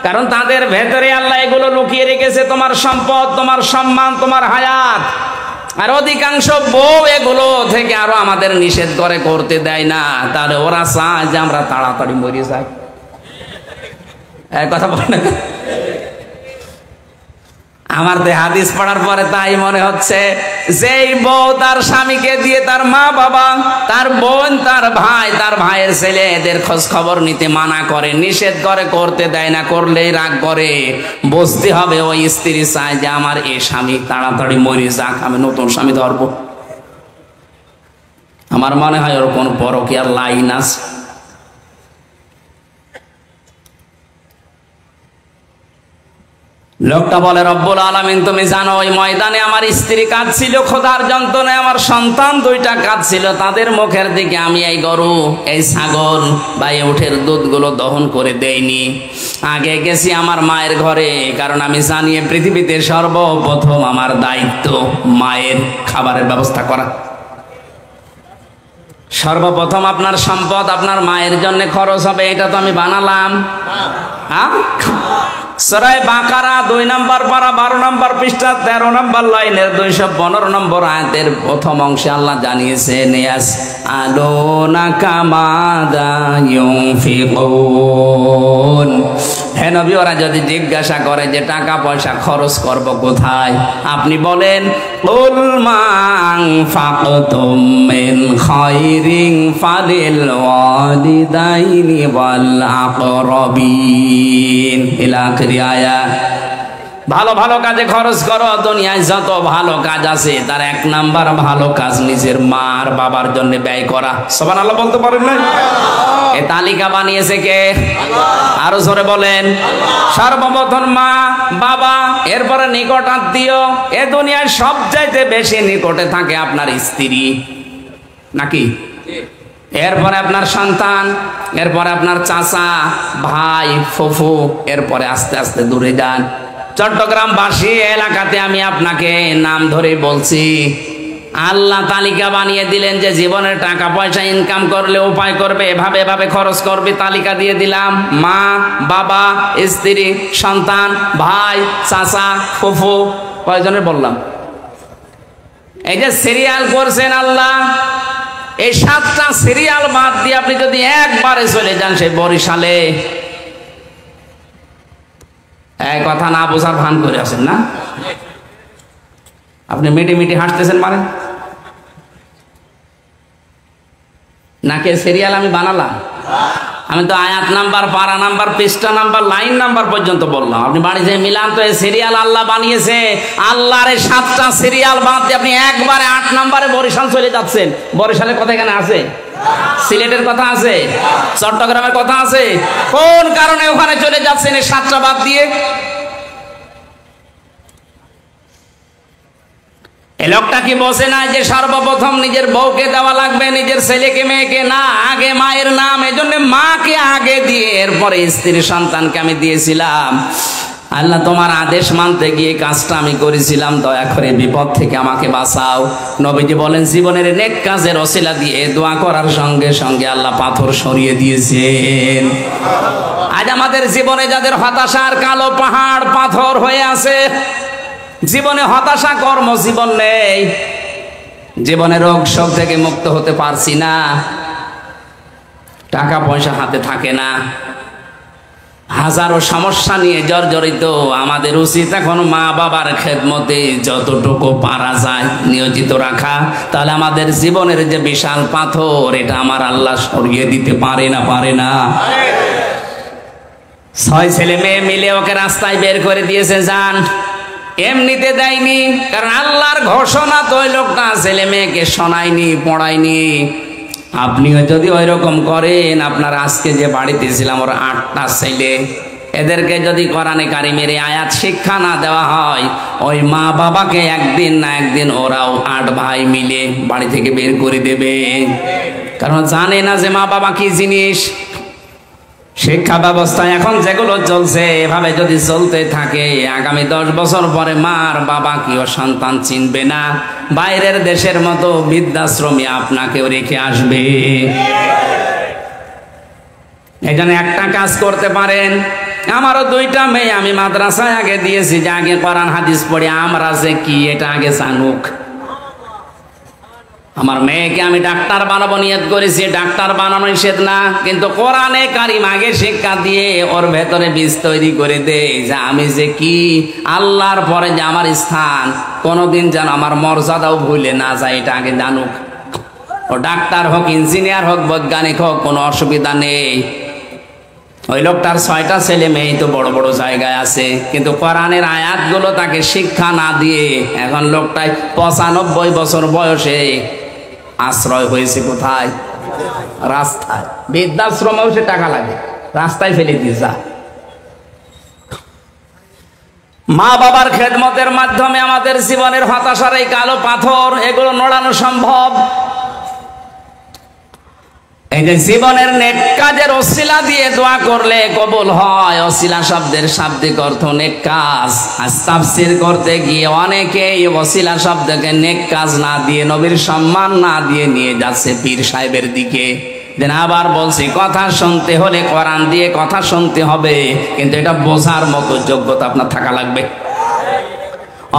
Speaker 1: কারণ তাদের ভেতরে আল্লাহ এগুলো লুকিয়ে রেখেছে, তোমার সম্পদ, তোমার সম্মান, তোমার হায়াত। আর অধিকাংশ বউ এগুলো থেকে আরো আমাদের নিষেধ করে, করতে দেয় না। তাহলে ওরা চায় যে আমরা তাড়াতাড়ি মরে যাই। কথা বল না? আমার তো হাদিস পড়ার পরে তাই মনে হচ্ছে, যেই বউ তার স্বামীকে দিয়ে তার মা বাবা, তার বোন, তার ভাই, তার ভাইয়ের ছেলে এদের খোঁজ খবর নিতে মানা করে, নিষেধ করে, করতে দেয় না, করলেই রাগ করে, বুঝতে হবে ওই স্ত্রী চায় যে আমার এই স্বামী তাড়াতাড়ি মরে যাক, আমি নতুন স্বামী ধরবো। আমার মনে হয় ওর কোন পরকীয়ার লাইন আছে। লোকটা বলে, রব্বুল আলামিন তুমি জানো ওই ময়দানে আমার স্ত্রী কাঁদছিল, খোদার যন্ত্রণায় আমার সন্তান দুইটা কাঁদছিল, তাদের মুখের দিকে আমি এই গরু, এই ছাগল বা এই উটের দুধগুলো দহন করে দেইনি। আগে গেছি আমার মায়ের ঘরে, কারণ আমি জানি পৃথিবীতে সর্বপ্রথম আমার দায়িত্ব মায়ের খাবারের ব্যবস্থা করা। সর্বপ্রথম আপনার সম্পদ আপনার মায়ের জন্য খরচ হবে, এটা তো আমি বানালাম। সূরা বাকারা 2 নম্বর পারা 12 নম্বর পৃষ্ঠা 13 নম্বর লাইনের 215 নম্বর আয়াতের প্রথম অংশে আল্লাহ জানিয়েছেন, ইয়াসআলুনাকা মাযা ইউনফিকুন। হে নবী, ওরা যদি জিজ্ঞাসা করে যে টাকা পয়সা খরচ করব কোথায়, আপনি বলেন, কুল মা আনফাকতুম মিন খায়রিন ফালিল ওয়ালিদাইনি ওয়াল আকরাবিন ইলা আখিরি আয়াত। ভালো ভালো কাজে খরচ করো। দুনিয়ায় যত ভালো কাজ আছে তার 1 নাম্বার ভালো কাজ নিজের মা আর বাবার জন্য ব্যয় করা। সুবহানাল্লাহ বলতে পারেন না? এই তালিকা বানিয়েছে কে? আরো জোরে বলেন। সর্বপ্রথম মা বাবা, এরপরে নিকট আত্মীয়। এ দুনিয়ায় সবচাইতে বেশি নিকটে থাকে আপনার স্ত্রী, নাকি? এরপরে আপনার সন্তান, এরপরে আপনার চাচা, ভাই, ফুফু, এরপরে আস্তে আস্তে দূরে যান। চট্টগ্রামবাসী এলাকাতে আমি আপনাকে নাম ধরে বলছি, আল্লাহ তালিকা বানিয়ে দিলেন যে জীবনের টাকা পয়সা ইনকাম করলে উপায় করবে, এভাবে এভাবে খরচ করবে, তালিকা দিয়ে দিলাম। মা বাবা, স্ত্রী, সন্তান, ভাই, চাচা, ফুফু, কয়জনের বললাম? এই যে সিরিয়াল করছেন আল্লাহ, এই 7টা সিরিয়াল বাদ দিয়ে আপনি যদি একবারে চলে যান সেই বরিশালে, এই কথা না বোঝার ভান করে আছেন না? আপনি মিটি মিটি হাসতেছেন মানে? নাকি সিরিয়াল আমি বানালাম? আমি তো আয়াত নাম্বার, পারা নাম্বার, পৃষ্ঠা নাম্বার, লাইন নাম্বার পর্যন্ত বললাম। আপনি বাড়ি যেয়ে মিলান তো, এই সিরিয়াল আল্লাহ বানিয়েছে। আল্লাহর এই 7টা সিরিয়াল বাদ দিয়ে আপনি একবারে 8 নাম্বারে বরিশাল চলে যাচ্ছেন। বরিশালের কথা এখানে আছে, সিলেটের কথা আছে, চট্টগ্রামের কথা আছে। কোন কারণে ওখানে চলে যাচ্ছেন এই 7টা বাদ দিয়ে? এই লোকটা কি বসে না যে সর্বপ্রথম নিজের বউকে দেওয়া লাগবে, নিজের ছেলেকে মেয়েকে না, আগে মায়ের নাম। এই জন্য মাকে আগে দিয়ে এরপরে স্ত্রী সন্তানকে আমি দিয়েছিলাম। আল্লাহ, তোমার আদেশ মানতে গিয়ে কাজটা আমি করেছিলাম, দয়া করে বিপদ থেকে আমাকে বাঁচাও। নবীজি বলেন, জীবনের নেক কাজের ওসিলা দিয়ে দোয়া করার সঙ্গে সঙ্গে আল্লাহ পাথর সরিয়ে দিয়েছেন। আজ আমাদের জীবনে যাদের হতাশার কালো পাহাড় পাথর হয়ে আছে, জীবনে হতাশা, কর্মজীবন নেই, জীবনে রোগ শোক থেকে মুক্ত হতে পারছি না, টাকা পয়সা হাতে থাকে না, হাজারো সমস্যা নিয়ে জর্জরিত। আমাদের উচিত এখন মা বাবার খেদমতে যতটুকু পারা যায় নিয়োজিত রাখা। তাহলে আমাদের জীবনের যে বিশাল পাথর, এটা আমার আল্লাহ সরিয়ে দিতে পারে না? পারে না? 6 ছেলে মেয়ে মিলে ওকে রাস্তায় বের করে দিয়েছে, যান। এমনিতে দেয়নি, কারণ আল্লাহর ঘোষণা তো ওই লোকটা ছেলে মেয়েকে শোনায়নি, পড়ায়নি। আপনিও যদি ওই রকম করেন, আপনার আজকে যে বাড়িতে ছিলাম ওর 8টা ছেলে, এদেরকে যদি কোরআনে কারিমের আয়াত শিক্ষা না দেওয়া হয়, ওই মা বাবাকে একদিন না একদিন ওরাও 8 ভাই মিলে বাড়ি থেকে বের করে দেবে। কারণ জানে না যে মা বাবা কি জিনিস। শিক্ষা ব্যবস্থা এখন যেগুলো চলছে, এভাবে যদি চলতে থাকে, আগামী 10 বছর পরে মার বাবা কিও সন্তান চিনবে না। বাইরের দেশের মতো বৃদ্ধাশ্রমে আপনাকেও রেখে আসবে। এই জন্য একটা কাজ করতে পারেন। আমারও 2টা মেয়ে আমি মাদ্রাসায় আগে দিয়েছি, যে আগে কোরআন হাদিস পড়ে আমরা যে কি এটা আগে জানুক। আমার মেয়েকে আমি ডাক্তার বানাবো নিয়ত করেছি, ডাক্তার বানানো নিষেধ না, কিন্তু কোরআনে কারিম আগে শিক্ষা দিয়ে ওর ভেতরে বীজ তৈরি করে দে যে আমি যে কি, আল্লাহর পরে যে আমার স্থান, কোনোদিন যেন আমার মর্যাদাও ভুলে না যায়, এটা আগে জানুক। ও ডাক্তার হোক, ইঞ্জিনিয়ার হোক, বৈজ্ঞানিক হোক, কোনো অসুবিধা নেই। ওই লোকটার 6টা ছেলে মেয়ে তো বড় বড় জায়গায় আছে, কিন্তু কোরআনের আয়াতগুলো তাকে শিক্ষা না দিয়ে এখন লোকটাই 95 বছর বয়সে আশ্রয় হয়েছে কোথায়? রাস্তায়। বৃদ্ধাশ্রমেও সে টাকা লাগে, রাস্তায় ফেলে দিয়ে যা। মা বাবার খেদমতের মাধ্যমে আমাদের জীবনের হতাশার এই কালো পাথর এগুলো নড়ানো সম্ভব। এই যে জীবনের নেক কাজের ওসিলা দিয়ে দোয়া করলে কবুল হয়। ওসিলা শব্দের শাব্দিক অর্থ নেক কাজ। আজ তাফসীর করতে গিয়ে অনেকেই ওসিলা শব্দকে নেক কাজ না দিয়ে, নবীর সম্মান না দিয়ে নিয়ে যাচ্ছে পীর সাহেবের দিকে। দেন আবার বলছি, কথা শুনতে হলে কোরআন দিয়ে কথা শুনতে হবে, কিন্তু এটা বোঝার মতো যোগ্যতা আপনার থাকা লাগবে।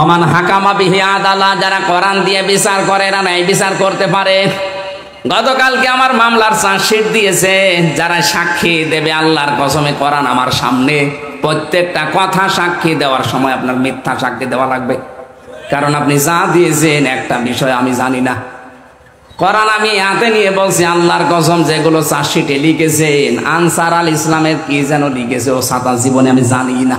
Speaker 1: ওমান হাকামা বিহি আদালা, যারা কোরআন দিয়ে বিচার করে না এই বিচার করতে পারে। গতকালকে আমার মামলার চার্জশিট দিয়েছে, যারা সাক্ষী দেবে আল্লাহর কসমে কোরআন আমার সামনে, প্রত্যেকটা কথা সাক্ষী দেওয়ার সময় আপনার মিথ্যা সাক্ষী দেওয়া লাগবে। কারণ আপনি যা দিয়েছেন একটা বিষয় আমি জানি না। কোরআন আমি হাতে নিয়ে বলছি আল্লাহর কসম, যেগুলো চার্জশিটে লিখেছেন আনসার আল ইসলামের কি যেন লিখেছে ও সাতা জীবনে আমি জানি না।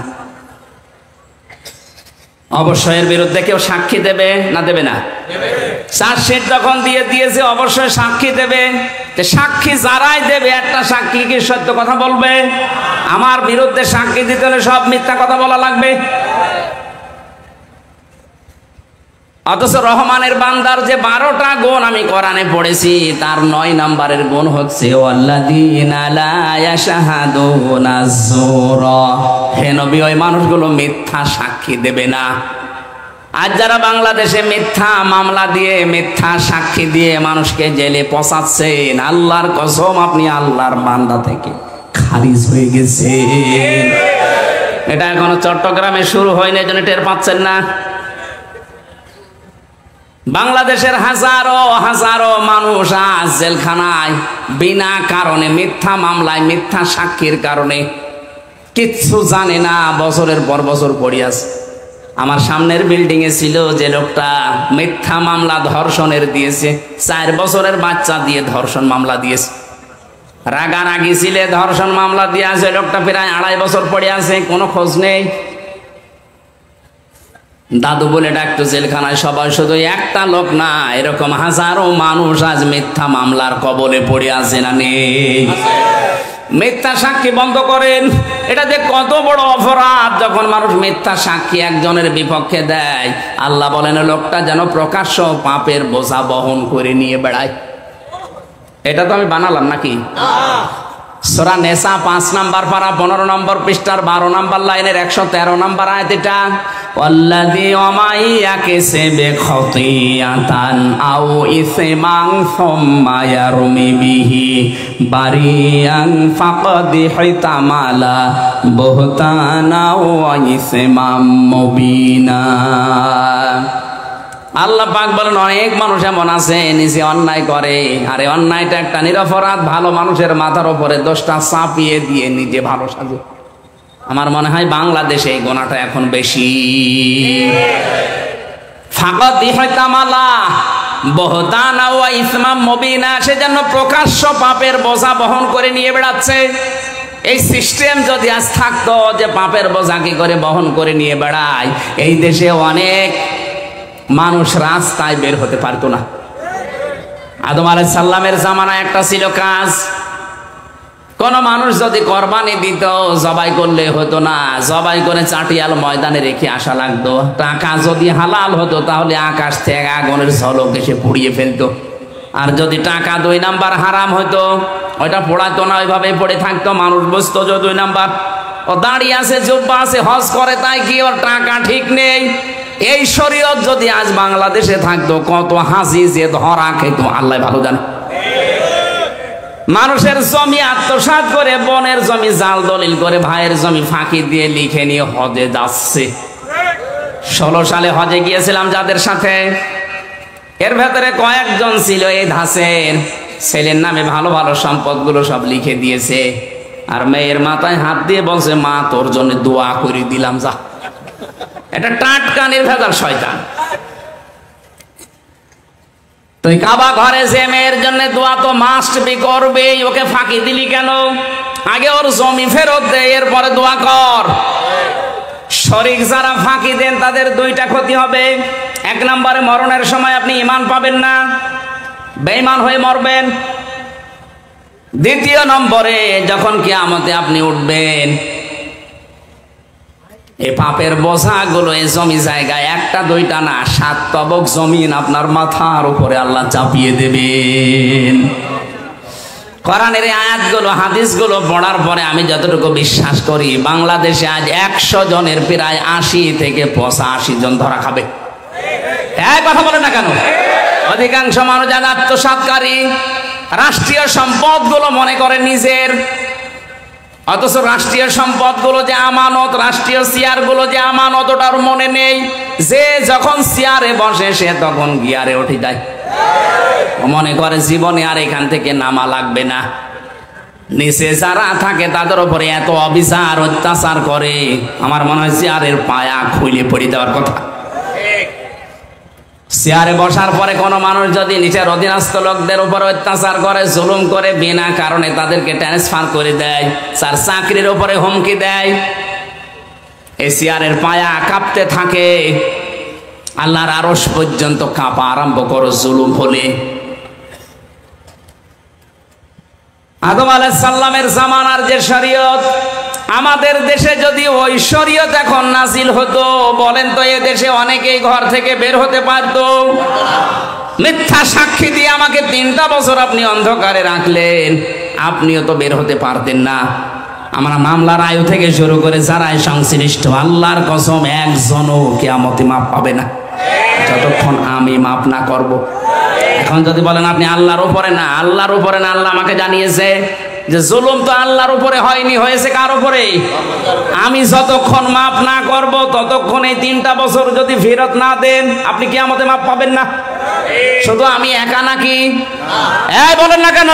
Speaker 1: অবশ্যই এর বিরুদ্ধে কেউ সাক্ষী দেবে না দেবে না? চার্জশিট যখন দিয়ে দিয়েছে অবশ্যই সাক্ষী দেবে। সাক্ষী যারাই দেবে একটা সাক্ষী কি সত্য কথা বলবে? আমার বিরুদ্ধে সাক্ষী দিতে হলে সব মিথ্যা কথা বলা লাগবে। অথচ রহমানের বান্দার যে 12টা গুণ আমি কোরআনে পড়েছি, তার 9 নম্বরের গুণ হচ্ছে ওয়াল্লাযীনা লা ইয়াশহাদুনা যুরা। হে নবী, ওই মানুষগুলো মিথ্যা সাক্ষী দেবে না। আজ যারা বাংলাদেশে মিথ্যা মামলা দিয়ে মিথ্যা সাক্ষী দিয়ে মানুষকে জেলে পচাচ্ছেন, আল্লাহর কসম আপনি আল্লাহর বান্দা থেকে খারিজ হয়ে গেছেন। এটা এখনো চট্টগ্রামে শুরু হয়নি, এজন্য টের পাচ্ছেন না। বাংলাদেশের হাজারো হাজারো মানুষ আজ জেলখানায় বিনা কারণে, মিথ্যা মামলায় মিথ্যা সাক্ষীর কারণে, কিচ্ছু জানে না, বছরের পর বছর পড়ে আছে। আমার সামনের বিল্ডিং এ ছিল যে লোকটা মিথ্যা মামলা ধর্ষণের দিয়েছে, 4 বছরের বাচ্চা দিয়ে ধর্ষণ মামলা দিয়েছে। রাগারাগি ছিলে ধর্ষণ মামলা দিয়ে আছে, লোকটা প্রায় 2.5 বছর পড়ে আছে, কোনো খোঁজ নেই। দাদু বলে ডাকতো জেলখানায় সবাই, শুধু একটা লোক না, এরকম হাজারো মানুষ আজ মিথ্যা মামলার কবলে পড়ে আছে না নেই? মিথ্যা সাক্ষী বন্ধ করেন। এটা যে কত বড় অপরাধ যখন মানুষ মিথ্যা সাক্ষী একজনের বিপক্ষে দেয়। আল্লাহ বলেন লোকটা যেন প্রকাশ্য পাপের বোঝা বহন করে নিয়ে বেড়ায়। এটা তো আমি বানালাম নাকি? সূরা নেসা 5 নম্বর পারা 15 নম্বর পৃষ্ঠার 12 নম্বর লাইনের 113 নম্বর আয়াত। এটা ওয়াল্লাযী ইয়াকাসিবু খাতিয়াতান আও ইসমান সুম্মা ইয়ারমি বিহি বারিয়ান ফাকাদ হিতামালা বুহতানা ওয়া ইসমাম মুবিনা। আল্লাহ পাক বলেন অনেক মানুষ এমন আছে নিজে অন্যায় করে, আরে অন্যায়টা একটা নিরপরাধ, ভালো মানুষের মাথার উপরে দোষটা চাপিয়ে দিয়ে নিজে ভালো সাজে। আমার মনে হয় বাংলাদেশে এই গোনাটা এখন বেশি। ফাকাদ হিতামালা বুহতানা ওয়া ইসমাম মুবিনা, সেজন্য প্রকাশ্য পাপের বোঝা বহন করে নিয়ে বেড়াচ্ছে। এই সিস্টেম যদি আজ থাকতো যে পাপের বোঝা কি করে বহন করে নিয়ে বেড়ায়, এই দেশে অনেক মানুষ রাস্তায় বের হতে পারতো না। আদম আলাইহিস সালামের জামানায় একটা ছিল কাজ, কোন মানুষ যদি কোরবানি দিত জবাই করলে হতো না, জবাই করে চাটিয়াল ময়দানে রেখে আসা লাগতো। টাকা যদি হালাল হতো তাহলে আকাশ থেকে আগুনের ঝলক এসে পুড়িয়ে ফেলতো। আর যদি টাকা 2 নাম্বার হারাম হতো, ওইটা পোড়াতো না, ওইভাবে পড়ে থাকতো। মানুষ বুঝতো যে 2 নাম্বার, ও দাঁড়িয়ে আছে, জুব্বা আছে, হজ করে, তাই কি ওর টাকা ঠিক নেই। এই শরীয়ত যদি আজ বাংলাদেশে থাকতো, কত হাসি যে ধরা খেত আল্লাহ ভালো জানে। মানুষের জমি আত্মসাৎ করে, বনের জমি জাল দলিল করে, ভাইয়ের জমি ফাঁকি দিয়ে লিখে নিয়ে হজে যাচ্ছে। 16 সালে হজে গিয়েছিলাম যাদের সাথে, এর ভেতরে কয়েকজন ছিল এই ধাসের, ছেলের নামে ভালো ভালো সম্পদগুলো সব লিখে দিয়েছে, আর মেয়ের মাথায় হাত দিয়ে বলছে মা তোর জন্য দোয়া করে দিলাম যা। এটা টাটকা নির্ভেজাল শয়তান। তুই কাবা ঘরে যে মেয়ের জন্য দোয়া তো মাস্ট বি করবেই, ওকে ফাঁকি দিলি কেন? আগে ওর জমি ফেরত দে, এরপরে দোয়া কর। শরীক যারা ফাঁকি দেন তাদের 2টা ক্ষতি হবে। 1 নম্বরে মরণের সময় আপনি ঈমান পাবেন না, বেঈমান হয়ে মরবেন। 2 নম্বরে যখন কিয়ামতে আপনি উঠবেন, এই পাপের বোঝাগুলো এই জমি জায়গায় একটা দুইটা না, 7 তবক জমিন আপনার মাথার উপরে আল্লাহ চাপিয়ে দেবেন। কোরআনের আয়াতগুলো হাদিসগুলো পড়ার পরে আমি যতটুকু বিশ্বাস করি, বাংলাদেশে আজ 100 জনের প্রায় 80 থেকে 85 জন ধরা খাবে। এই কথা বলে না কেন? অধিকাংশ মানুষ যারা আত্মসাৎকারী, রাষ্ট্রীয় সম্পদগুলো মনে করে নিজের, অথচ রাষ্ট্রীয় সম্পদগুলো যে আমানত, রাষ্ট্রীয় চেয়ারগুলো যে আমানত, ওটার মনে নেই। যে যখন চেয়ারে বসে সে তখন গিয়ারে উঠে যায়, মনে করে জীবনে আর এখান থেকে নামা লাগবে না। নিচে যারা থাকে তাদের উপরে এত অবিচার অত্যাচার করে, আমার মনে হয় চেয়ারের পায়া খুলে পড়ে দেওয়ার কথা। চেয়ারে বসার পরে কোনো মানুষ যদি নিচের অধীনস্থ লোকদের উপর অত্যাচার করে, জুলুম করে, বিনা কারণে তাদেরকে ট্রান্সফার করে দেয়, তার চাকরির উপরে হুমকি দেয়, এই চেয়ারের পায়া কাঁপতে থাকে। আল্লাহর আরশ পর্যন্ত কাঁপা আরম্ভ করো জুলুম হলে। আদম আলাইহিস সালামের জামানার যে শরীয়ত, আমাদের দেশে যদি ওই শরীয়ত এখন নাজিল হতো, বলেন তো এ দেশে অনেকেই ঘর থেকে বের হতে পারতো? মিথ্যা সাক্ষী দিয়ে আমাকে 3টা বছর আপনি অন্ধকারে রাখলেন, আপনিও তো বের হতে পারতেন না। আমরা মামলার আয়ু থেকে শুরু করে যারাই সংশ্লিষ্ট, আল্লাহর কসম একজনও কিয়ামতে মাপ পাবে না যতক্ষণ আমি মাপ না করব। এখন যদি বলেন আপনি আল্লাহর উপরে না, আল্লাহর উপরে না, আল্লাহ আমাকে জানিয়েছে যে জুলুম তো আল্লাহর উপরে হয়নি, হয়েছে কার উপরে? আমি যতক্ষণ মাপ না করব ততক্ষণ এই 3টা বছর যদি ফেরত না দেন, আপনি কিয়ামতে মাপ পাবেন না। শুধু আমি একা নাকি? এই বলেন না কেন?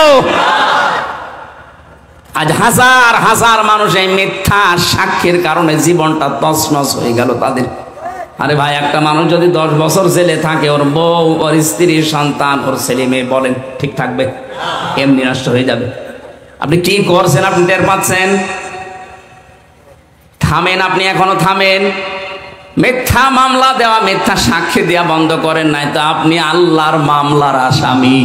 Speaker 1: আজ হাজার হাজার মানুষ এই মিথ্যা সাক্ষীর কারণে জীবনটা তছনছ হয়ে গেল তাদের। আরে ভাই, একটা মানুষ যদি 10 বছর জেলে থাকে, ওর বউ, ওর স্ত্রী, সন্তান, ওর ছেলে মেয়ে, বলেন ঠিক থাকবে? এমনি নষ্ট হয়ে যাবে। আপনি কি করছেন আপনি টের পাচ্ছেন? থামেন, আপনি এখনো থামেন। মিথ্যা মামলা দেওয়া, মিথ্যা সাক্ষী দেওয়া বন্ধ করেন, নাই তো আপনি আল্লাহর মামলার আসামি।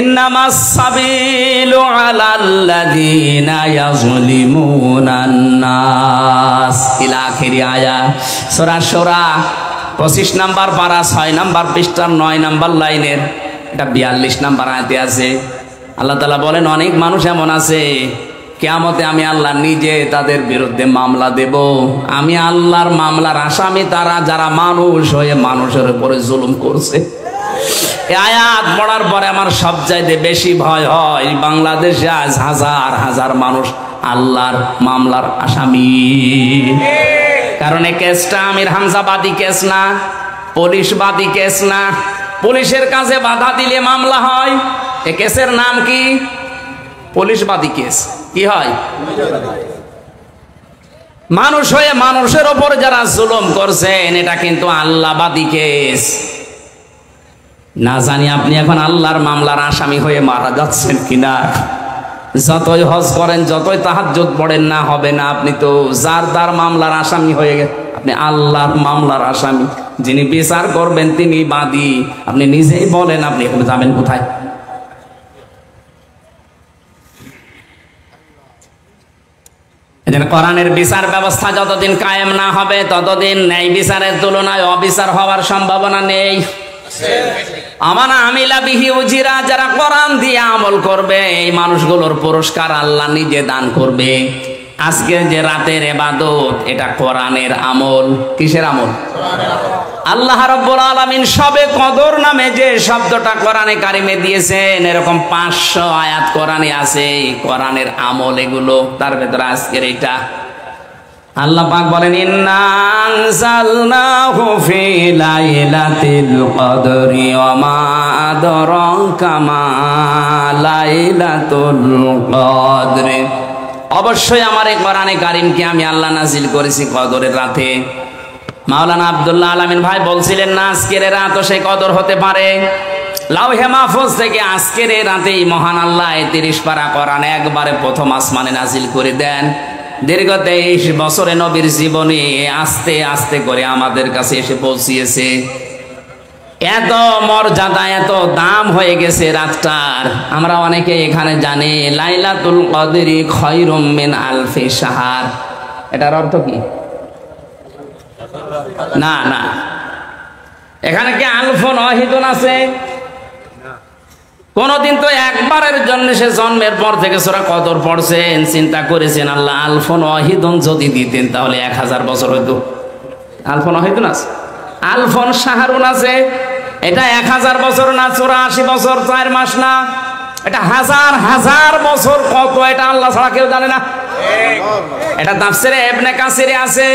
Speaker 1: ইন্নামাস সাবিলু আলাল্লাযীনা ইয়াযলিমুনান নাস ইলা আখিরি আয়াত। সূরা সূরা 25 নাম্বার পারা 6 নাম্বার পৃষ্ঠার 9 নাম্বার লাইনের এটা 42 নাম্বার আয়াতে আছে। আল্লাহ তাআলা বলেন, অনেক মানুষ এমন আছে কিয়ামতে আমি আল্লাহ নিজে তাদের বিরুদ্ধে মামলা দেব। আমি আল্লাহর মামলার আসামি তারা যারা মানুষ হয়ে মানুষের উপরে জুলুম করছে। এই আয়াত পড়ার পরে আমার সবচাইতে বেশি ভয় হয় বাংলাদেশে আজ হাজার হাজার মানুষ আল্লাহর মামলার আসামি। কারণ এই কেসটা আমির হামজাবাদী কেস না, পুলিশবাদী কেস না। পুলিশের কাছে বাধা দিলে মামলা হয়। এই কেসের নাম কি? পুলিশবাদী কেস। কি হয়? মানুষ হয়ে মানুষের ওপর যারা জুলুম করছেন, এটা কিন্তু আল্লাহবাদী কেস। না জানি আপনি এখন আল্লাহর মামলার আসামি হয়ে মারা যাচ্ছেন কিনা। যতই হজ করেন, যতই তাহাজ্জুদ পড়েন না, হবে না। আপনি তো যার তার মামলার আসামি হয়ে গেছেন। আপনি আল্লাহর মামলার আসামি, যিনি বিচার করবেন তিনি বাদী। আপনি নিজেই বলেন আপনি এখন যাবেন কোথায়? কোরআনের বিচার ব্যবস্থা যতদিন কায়েম না হবে, ততদিন ন্যায় বিচারের তুলনায় অবিচার হওয়ার সম্ভাবনা নেই। আমানা আমিলা বিহি উজিরা, যারা কোরআন দিয়ে আমল করবে এই মানুষগুলোর পুরস্কার আল্লাহ নিজে দান করবে। আজকে যে রাতের ইবাদত, এটা কোরআনের আমল। কিসের আমল? আল্লাহ রাব্বুল আলামিন সবে কদর নামে যে শব্দটা কোরআনে কারিমে দিয়েছেন, এরকম 500 আয়াত কোরআনে আছে। কোরআনের আমল এগুলো, তার ভেতরে আজকের এটা। আল্লাহ পাক বলেন, ইন্না আনজালনাহু ফি লাইলাতিল কদরি ওয়া মা আদরাকা মা লাইলাতুল কদরি। অবশ্যই আমার এই কোরআনে কারিমকে আমি আল্লাহ নাজিল করেছি কদরের রাতে। মাওলানা আব্দুল্লাহ আলামিন ভাই বলছিলেন না, আজকের রাত সেই কদর হতে পারে। লাউহে মাহফুজ থেকে আজকের এই রাতেই মহান আল্লাহ 30 পারা কোরআন একবারে প্রথম আসমানে নাজিল করে দেন। দীর্ঘ 23 বছরে নবীর জীবনে আস্তে আস্তে করে আমাদের কাছে এসে পৌঁছিয়েছে। এত মর্যাদা, এত দাম হয়ে গেছে রাতটার। আমরা অনেকে এখানে জানি লাইলাতুল কদরি খায়রুম মিন আলফি শাহর। এটার অর্থ কি? না না, এখানে কি আলফন ওয়াহিদুন আছে? কোনদিন তো একবারের জন্য সে জন্মের পর থেকে সূরা কদর পড়ছেন, চিন্তা করেছেন আল্লাহ আলফন ওয়াহিদুন যদি দিতেন তাহলে 1000 বছর হইতো। আলফন ওয়াহিদুন আছে, আলফন শাহরুন আছে, এটা 1000 বছর না, 84 বছর 4 মাস না, এটা হাজার হাজার বছর। কত এটা আল্লাহ ছাড়া কেউ জানে না। এটা তাফসিরে ইবনে কাসিরে আছে,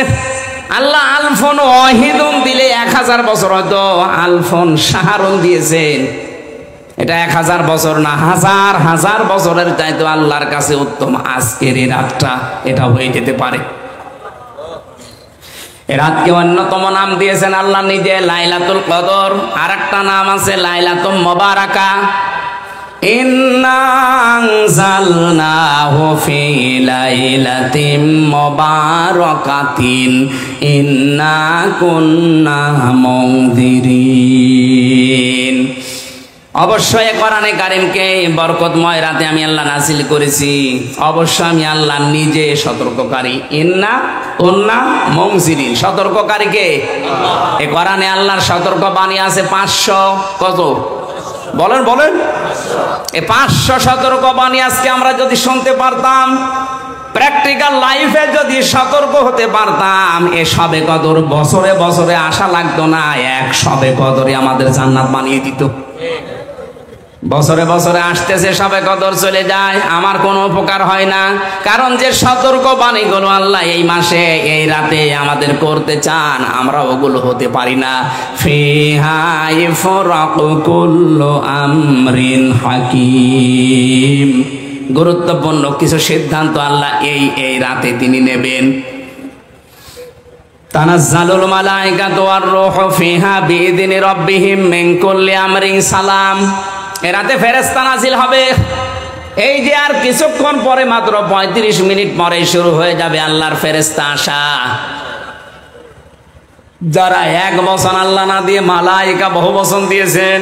Speaker 1: আল্লাহ আলফন ওয়াহিদুন দিলে 1000 বছর হয়তো, আলফন শাহরুন দিয়েছেন এটা 1000 বছর না, হাজার হাজার বছরের চাইতে আল্লাহর কাছে উত্তম আজকের এই রাতটা এটা হয়ে যেতে পারে। এই রাতকে অন্যতম নাম দিয়েছেন আল্লাহ নিজে, লাইলাতুল কদর। আর একটা নাম আছে লাইলাতুল মুবারাকা। ইন্না আনজালনাহু ফি লাইলাতিন মুবারাকাতিন ইন্না কুন্না মুনদিরিন। অবশ্যই কোরআনে কারীমকে বরকতময় রাতে আমি আল্লাহ নাযিল করেছি, অবশ্যই আমি আল্লাহ নিজে সতর্ককারী। ইন্না কুন্না মুনজিরিন, সতর্ককারী কে? এই কোরআনে আল্লাহর সতর্ক বাণী আছে 500 কত বলেন বলেন, এই 500 সতর্ক বাণী আজকে আমরা যদি শুনতে পারতাম, প্র্যাকটিক্যাল লাইফে যদি সতর্ক হতে পারতাম, এ শবে কদর বছরে বছরে আসা লাগতো না, এক শবে কদরে আমাদের জান্নাত বানিয়ে দিত। বছরে বছরে আসতেছে শবে কদর চলে যায়, আমার কোনো উপকার হয় না, কারণ যে সতর্ক বাণীগুলো আল্লাহ এই মাসে এই রাতে আমাদের করতে চান আমরা ওগুলো হতে পারি না। ফিহা ইফরাকু কুল্লু আমরিন হাকিম, গুরুত্বপূর্ণ কিছু সিদ্ধান্ত আল্লাহ এই রাতে তিনি নেবেন। তানাজ্জালুল মালাইকাতু ওয়ার রূহু ফিহা বিইذনি রাব্বিহিম মিন কুল্লি আমরিন সালাম। এ রাতে ফেরেশতা নাজিল হবে। এই যে আর কিছুক্ষণ পরে, মাত্র 35 মিনিট পরে শুরু হয়ে যাবে আল্লাহর ফেরেশতা আসা। যারা 1 বচন আল্লাহ না দিয়ে মালাইকা বহু বচন দিয়েছেন,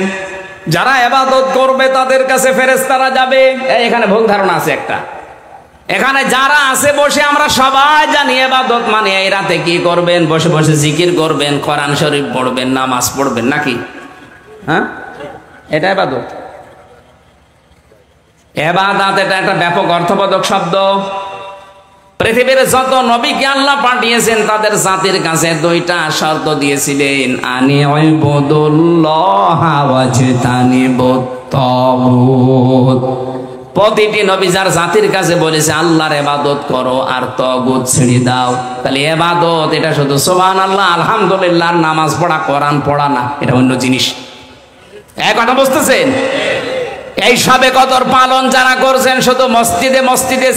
Speaker 1: যারা ইবাদত করবে তাদের কাছে ফেরেশতারা যাবে। এখানে ভুল ধারণা আছে একটা, এখানে যারা আছে বসে আমরা সবাই জানি ইবাদত মানে এই রাতে কি করবেন, বসে বসে জিকির করবেন, কোরআন শরীফ পড়বেন, নামাজ পড়বেন, নাকি? হ্যাঁ, এটা ইবাদত। ইবাদত এটা একটা ব্যাপক অর্থবোধক শব্দ। পৃথিবীর যত নবীকে আল্লাহ পাঠিয়েছেন তাদের জাতির কাছে 2টা শর্ত দিয়েছিলেন, আনি ইবুদুল্লাহ ওয়াজতানিবুত তাগুত। প্রতিটি নবী যার জাতির কাছে বলেছে আল্লাহর ইবাদত করো আর তাগুত ছেড়ে দাও। তাহলে ইবাদত এটা শুধু সুবহানাল্লাহ আলহামদুলিল্লাহ নামাজ পড়া কোরআন পড়া না, এটা অন্য জিনিস। এক কথা বুঝতেছেন? এই শবে কদর পালন যারা করছেন শুধু মসজিদে মসজিদে,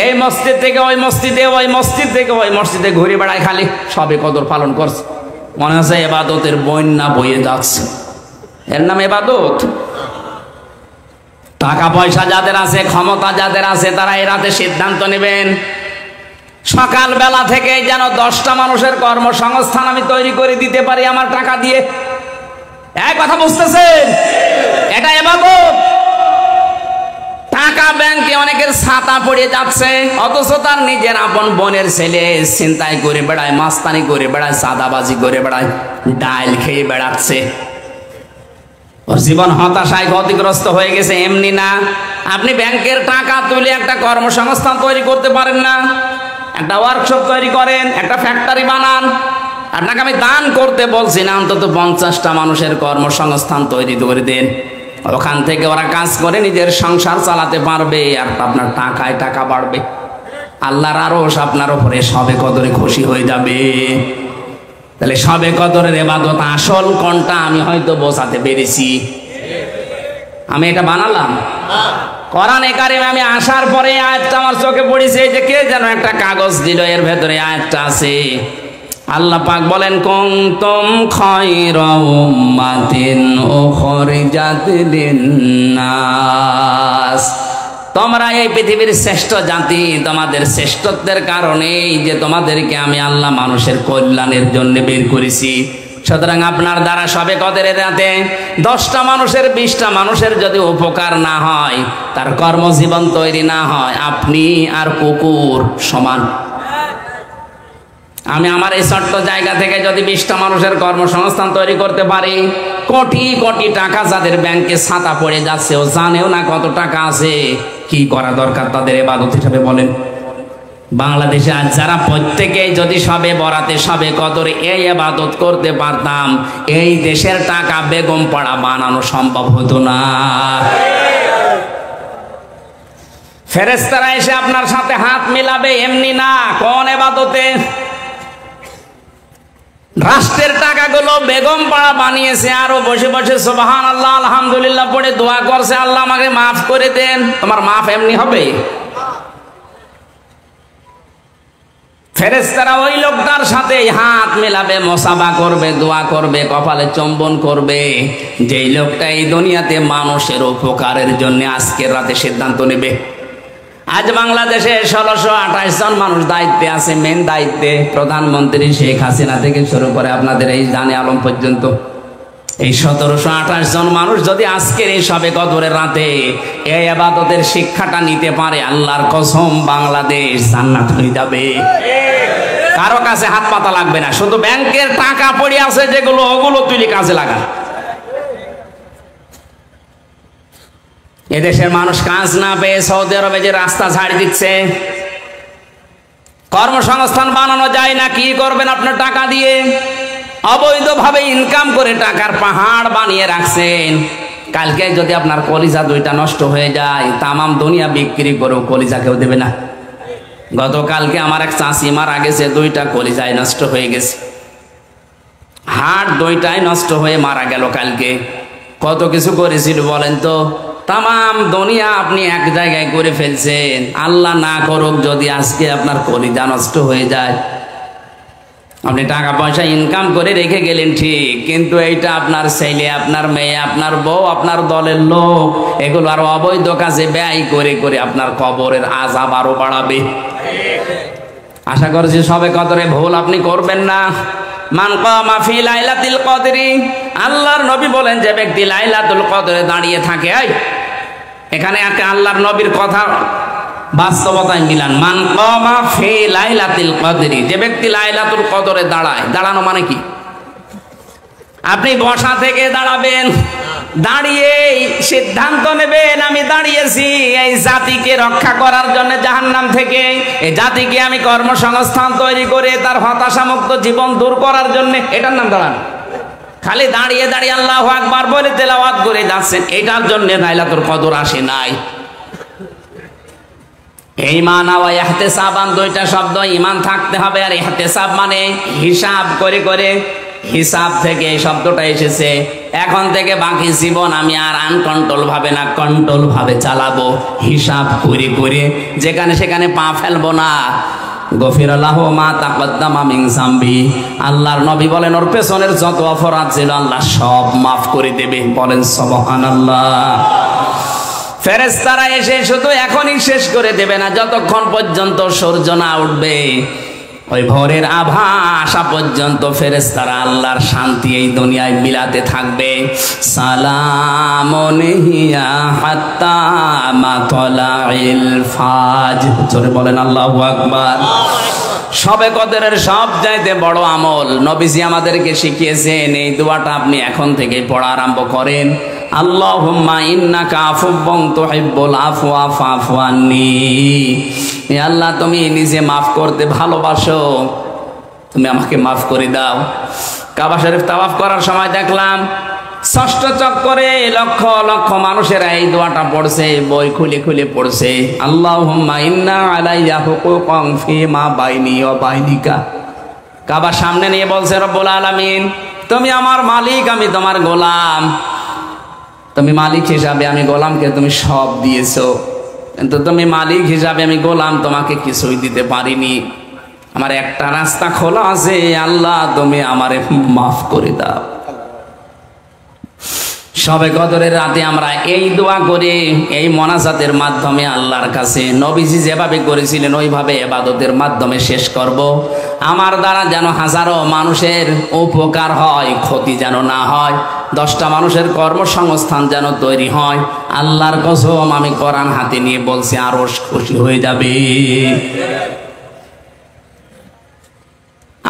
Speaker 1: এই মসজিদ থেকে ওই মসজিদে, ওই মসজিদ থেকে ওই মসজিদে ঘুরে বেড়ায়, খালি শবে কদর পালন করছে, মনে হচ্ছে ইবাদতের বন্যা বয়ে যাচ্ছে। এর নাম ইবাদত? টাকা পয়সা যাদের আছে, ক্ষমতা যাদের আছে, তারা এই রাতে সিদ্ধান্ত নেবেন সকাল বেলা থেকে যেন 10টা মানুষের কর্মসংস্থান আমি তৈরি করে দিতে পারি আমার টাকা দিয়ে। এক কথা বুঝতেছেন? এটা ইবাদত। টাকা ব্যাংকে অনেকের ছাতা পড়ে যাচ্ছে, অথচ তার নিজের আপন বোনের ছেলে ছিনতাই করে বেড়ায়, মাস্তানি করে বেড়ায়, সাদাবাজি করে বেড়ায়, ডাইল খেয়ে বেড়াচ্ছে, ওর জীবন হতাশায় ক্ষতিগ্রস্ত হয়ে গেছে। এমনি না, আপনি ব্যাংকের টাকা তুলে একটা কর্মসংস্থান তৈরি করতে পারেন না? একটা ওয়ার্কশপ তৈরি করেন, একটা ফ্যাক্টরি বানান। আপনাকে আমি দান করতে বলছি না, অন্তত 50টা মানুষের কর্মসংস্থান তৈরি করে দেন, ওখান থেকে ওরা কাজ করে নিজের সংসার চালাতে পারবে, আর আপনার টাকায় টাকা বাড়বে, আল্লাহর আরশ আপনার উপরে শবে কদরে খুশি হয়ে যাবে। তাহলে শবে কদরের ইবাদত আসল কোনটা আমি হয়তো বোঝাতে পেরেছি। আমি এটা বানালাম কোরআনে কারিমে। আমি আসার পরে আয়াতটা আমার চোখে পড়েছে, যে কে যেন একটা কাগজ দিল, এর ভেতরে আয়াতটা আছে। আল্লাহ পাক বলেন, কুনতুম খায়রা উম্মাতিন উখরিজাত লিন-নাস, তোমরা এই পৃথিবীর শ্রেষ্ঠ জাতি, তোমাদের শ্রেষ্ঠত্বের কারণেই যে তোমাদেরকে আমি আল্লাহ মানুষের কল্যাণের জন্য বের করেছি। সুতরাং আপনার দ্বারা শবে কদরের রাতে 10টা মানুষের 20টা মানুষের যদি উপকার না হয়, তার কর্মজীবন তৈরি না হয়, আপনি আর কুকুর সমান। আমি আমার এই ছোট্ট জায়গা থেকে যদি 20টা মানুষের কর্মসংস্থান তৈরি করতে পারি, কোটি কোটি টাকা যাদের ব্যাংকে ছাতা পড়ে যাচ্ছে, ও জানেও না কত টাকা আছে, কি করা দরকার তাদের ইবাদত হিসাবে বলেন? বাংলাদেশে আজ যারা প্রত্যেকেই যদি সবে বরাতে সবে কদরে এই ইবাদত করতে পারতাম, এই দেশের টাকা বেগম পাড়া বানানো সম্ভব হতো না। ফেরেশতারা এসে আপনার সাথে হাত মিলাবে এমনি না, কোন ইবাদতে? রাষ্ট্রের টাকাগুলো বেগম পাড়া বানিয়েছে, আরো বসে বসে সুবহানাল্লাহ আলহামদুলিল্লাহ পড়ে দোয়া করছে, আল্লাহ আমাকে মাফ করে দেন। তোমার মাফ এমনি হবে? ফেরেশতারা ওই লোকটার সাথে হাত মেলাবে, মুসাফা করবে, দোয়া করবে, কপালে চুম্বন করবে, যেই লোকটা এই দুনিয়াতে মানুষের উপকারের জন্য আজকের রাতে সিদ্ধান্ত নেবে। আজ বাংলাদেশে 1628 জন মানুষ দায়িত্বে আছে, মেন দায়িত্বে, প্রধানমন্ত্রী শেখ হাসিনা থেকে শুরু করে আপনাদের এই জানে আলম পর্যন্ত। এই 1728 জন মানুষ যদি আজকের এই সবে কদরের রাতে এই ইবাদতের শিক্ষাটা নিতে পারে, আল্লাহর কসম বাংলাদেশ জান্নাত হয়ে যাবে। কারো কাছে হাত পাতা লাগবে না, শুধু ব্যাংকের টাকা পড়ে আছে যেগুলো, ওগুলো তুলে কাজে লাগা। এদেশের মানুষ কাজ না পেয়ে সৌদি আরবে যে রাস্তা ঝাড় দিচ্ছে, কর্মসংস্থান বানানো যায় না, কি করবেন আপনার টাকা দিয়ে? অবৈধভাবে ইনকাম করে টাকার পাহাড় বানিয়ে রাখছেন। কালকে যদি আপনার কলিজা 2টা নষ্ট হয়ে যায়, তামাম দুনিয়া বিক্রি করেও কলিজা কেউ দেবে না। গতকালকে আমার এক চাষি মারা গেছে, 2টা কলিজায় নষ্ট হয়ে গেছে, হাড় 2টাই নষ্ট হয়ে মারা গেল কালকে। কত কিছু করেছিল বলেন তো? তামাম দুনিয়া আপনি এক জায়গায় করে ফেলছেন। আল্লাহ না করুক যদি আজকে আপনার কলিজা নষ্ট হয়ে যায়। আপনি টাকা পয়সা ইনকাম করে রেখে গেলেন ঠিক, কিন্তু এইটা আপনার ছেলে, আপনার মেয়ে, আপনার বউ, আপনার দলের লোক, এগুলো আরো অবৈধ কাজে ব্যয় করে করে আপনার কবরের আযাব আরো বাড়াবে। আশা করছি সবে কদরে ভুল আপনি করবেন না। মান কামা ফি লাইলাতুল কদরি, আল্লাহর নবী বলেন যে ব্যক্তি লাইলাতুল কদরে দাঁড়িয়ে থাকে, এখানে আল্লাহর নবীর কথা বাস্তবতায় মিলান। মান কামা ফি লাইলাতুল কদরি, যে ব্যক্তি লাইলাতুল কদরে দাঁড়ায়, দাঁড়ানো মানে কি? আপনি বসা থেকে দাঁড়াবেন, দাঁড়িয়ে সিদ্ধান্ত নেবেন আমি দাঁড়িয়েছি এই জাতিকে রক্ষা করার জন্য জাহান্নাম থেকে, এই জাতিকে আমি কর্মসংস্থান তৈরি করে তার হতাশামুক্ত জীবন দূর করার জন্য, এটার নাম দাঁড়ানো। খালি দাঁড়িয়ে দাঁড়িয়ে আল্লাহু আকবার বলে তেলাওয়াত করে যাচ্ছেন, এটার জন্য লাইলাতুল কদর আসে নাই। ঈমান ওয়া ইহতিসাবান, 2টা শব্দ, ঈমান থাকতে হবে আর ইহতিসাব মানে হিসাব করে করে, হিসাব থেকে এই শব্দটা এসেছে। এখন থেকে বাকি জীবন আমি আর আনকন্ট্রোল ভাবে না, কন্ট্রোল ভাবে চালাবো, হিসাব করে করে, যেখানে সেখানে পা ফেলবো না। গফিরাল্লাহু মা তাকদ্দামা মিন যামবি, আল্লাহর নবী বলেন ওর পেছনের যত অপরাধ ছিল আল্লাহ সব মাফ করে দেবে। বলেন সুবহানাল্লাহ। ফেরেশতারা এসে শুধু এখনই শেষ করে দেবে না, যতক্ষণ পর্যন্ত সূর্য না উঠবে, ওই ভোরের আভা আসা পর্যন্ত ফেরেশতারা আল্লাহর শান্তি এই দুনিয়ায় বিলাতে থাকবে। সালামুন হিয়া হাত্তা মাতলাইল ফাজর, জোরে বলেন আল্লাহু আকবার। সবে কদরের সব চাইতে বড় আমল নবীজি আমাদেরকে শিখিয়েছেন, এই দোয়াটা আপনি এখন থেকে পড়া আরম্ভ করেন। আল্লাহুম্মা ইন্নাকা আফুউন তুহিব্বুল আফওয়া ফাফু আন্নি, হে আল্লাহ তুমি নিজে মাফ করতে ভালোবাসো, তুমি আমাকে মাফ করে দাও। কাবা শরীফ তাওয়াফ করার সময় দেখলাম 6ষ্ঠ চক্করে লক্ষ লক্ষ মানুষেরা এই দোয়াটা পড়ছে, বই খুলে খুলে পড়ছে। আল্লাহুম্মা ইন্না আলাইয়া হুকুকান ফিমা বাইনি ওয়া বাইনিকা, কাবা সামনে নিয়ে বলছে রব্বুল আলামিন তুমি আমার মালিক, আমি তোমার গোলাম, তুমি মালিক হিসাবে আমি গোলামকে তুমি সব দিয়েছো, কিন্তু তুমি মালিক হিসাবে আমি গোলাম তোমাকে কিছুই দিতে পারিনি। আমার একটা রাস্তা খোলা আছে, আল্লাহ তুমি আমারে মাফ করে দাও। সবে কদরের রাতে আমরা এই দোয়া করে, এই মোনাজাতের মাধ্যমে আল্লাহর কাছে নবীজি যেভাবে করেছিলেন ওইভাবে ইবাদতের মাধ্যমে শেষ করব। আমার দ্বারা যেন হাজারো মানুষের উপকার হয়, ক্ষতি যেন না হয়, 10টা মানুষের কর্মসংস্থান যেন তৈরি হয়। আল্লাহর কসম আমি কোরআন হাতে নিয়ে বলছি, আরশ খুশি হয়ে যাবে।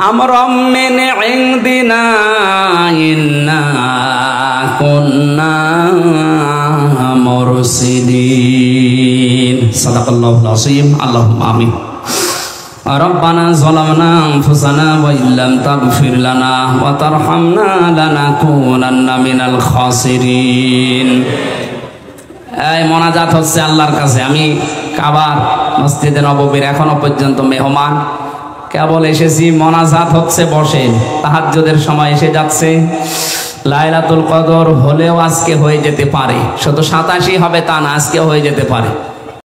Speaker 1: আমরাম মিন ইনদিনা ইন্না কুন্না মুরসিলিন। সাদাকাল্লাহুল আযীম। আল্লাহুম্মা আমিন। রব্বানা যালামনা আনফুসানা ওয়া ইল্লাম তাগফির লানা ওয়া তারহামনা লানাকুনান্না মিনাল খাসিরিন। এই মোনাজাত হচ্ছে আল্লাহর কাছে। আমি কাবার মসজিদে নববীর এখনো পর্যন্ত মেহমান, কেবল এসেছি, মোনাজাত হচ্ছে, বসেন। তাহাজ্জুদের সময় এসে যাচ্ছে। লাইলাতুল কদর হলেও আজকে হয়ে যেতে পারে, শুধু 87 হবে তা না, আজকে হয়ে যেতে পারে।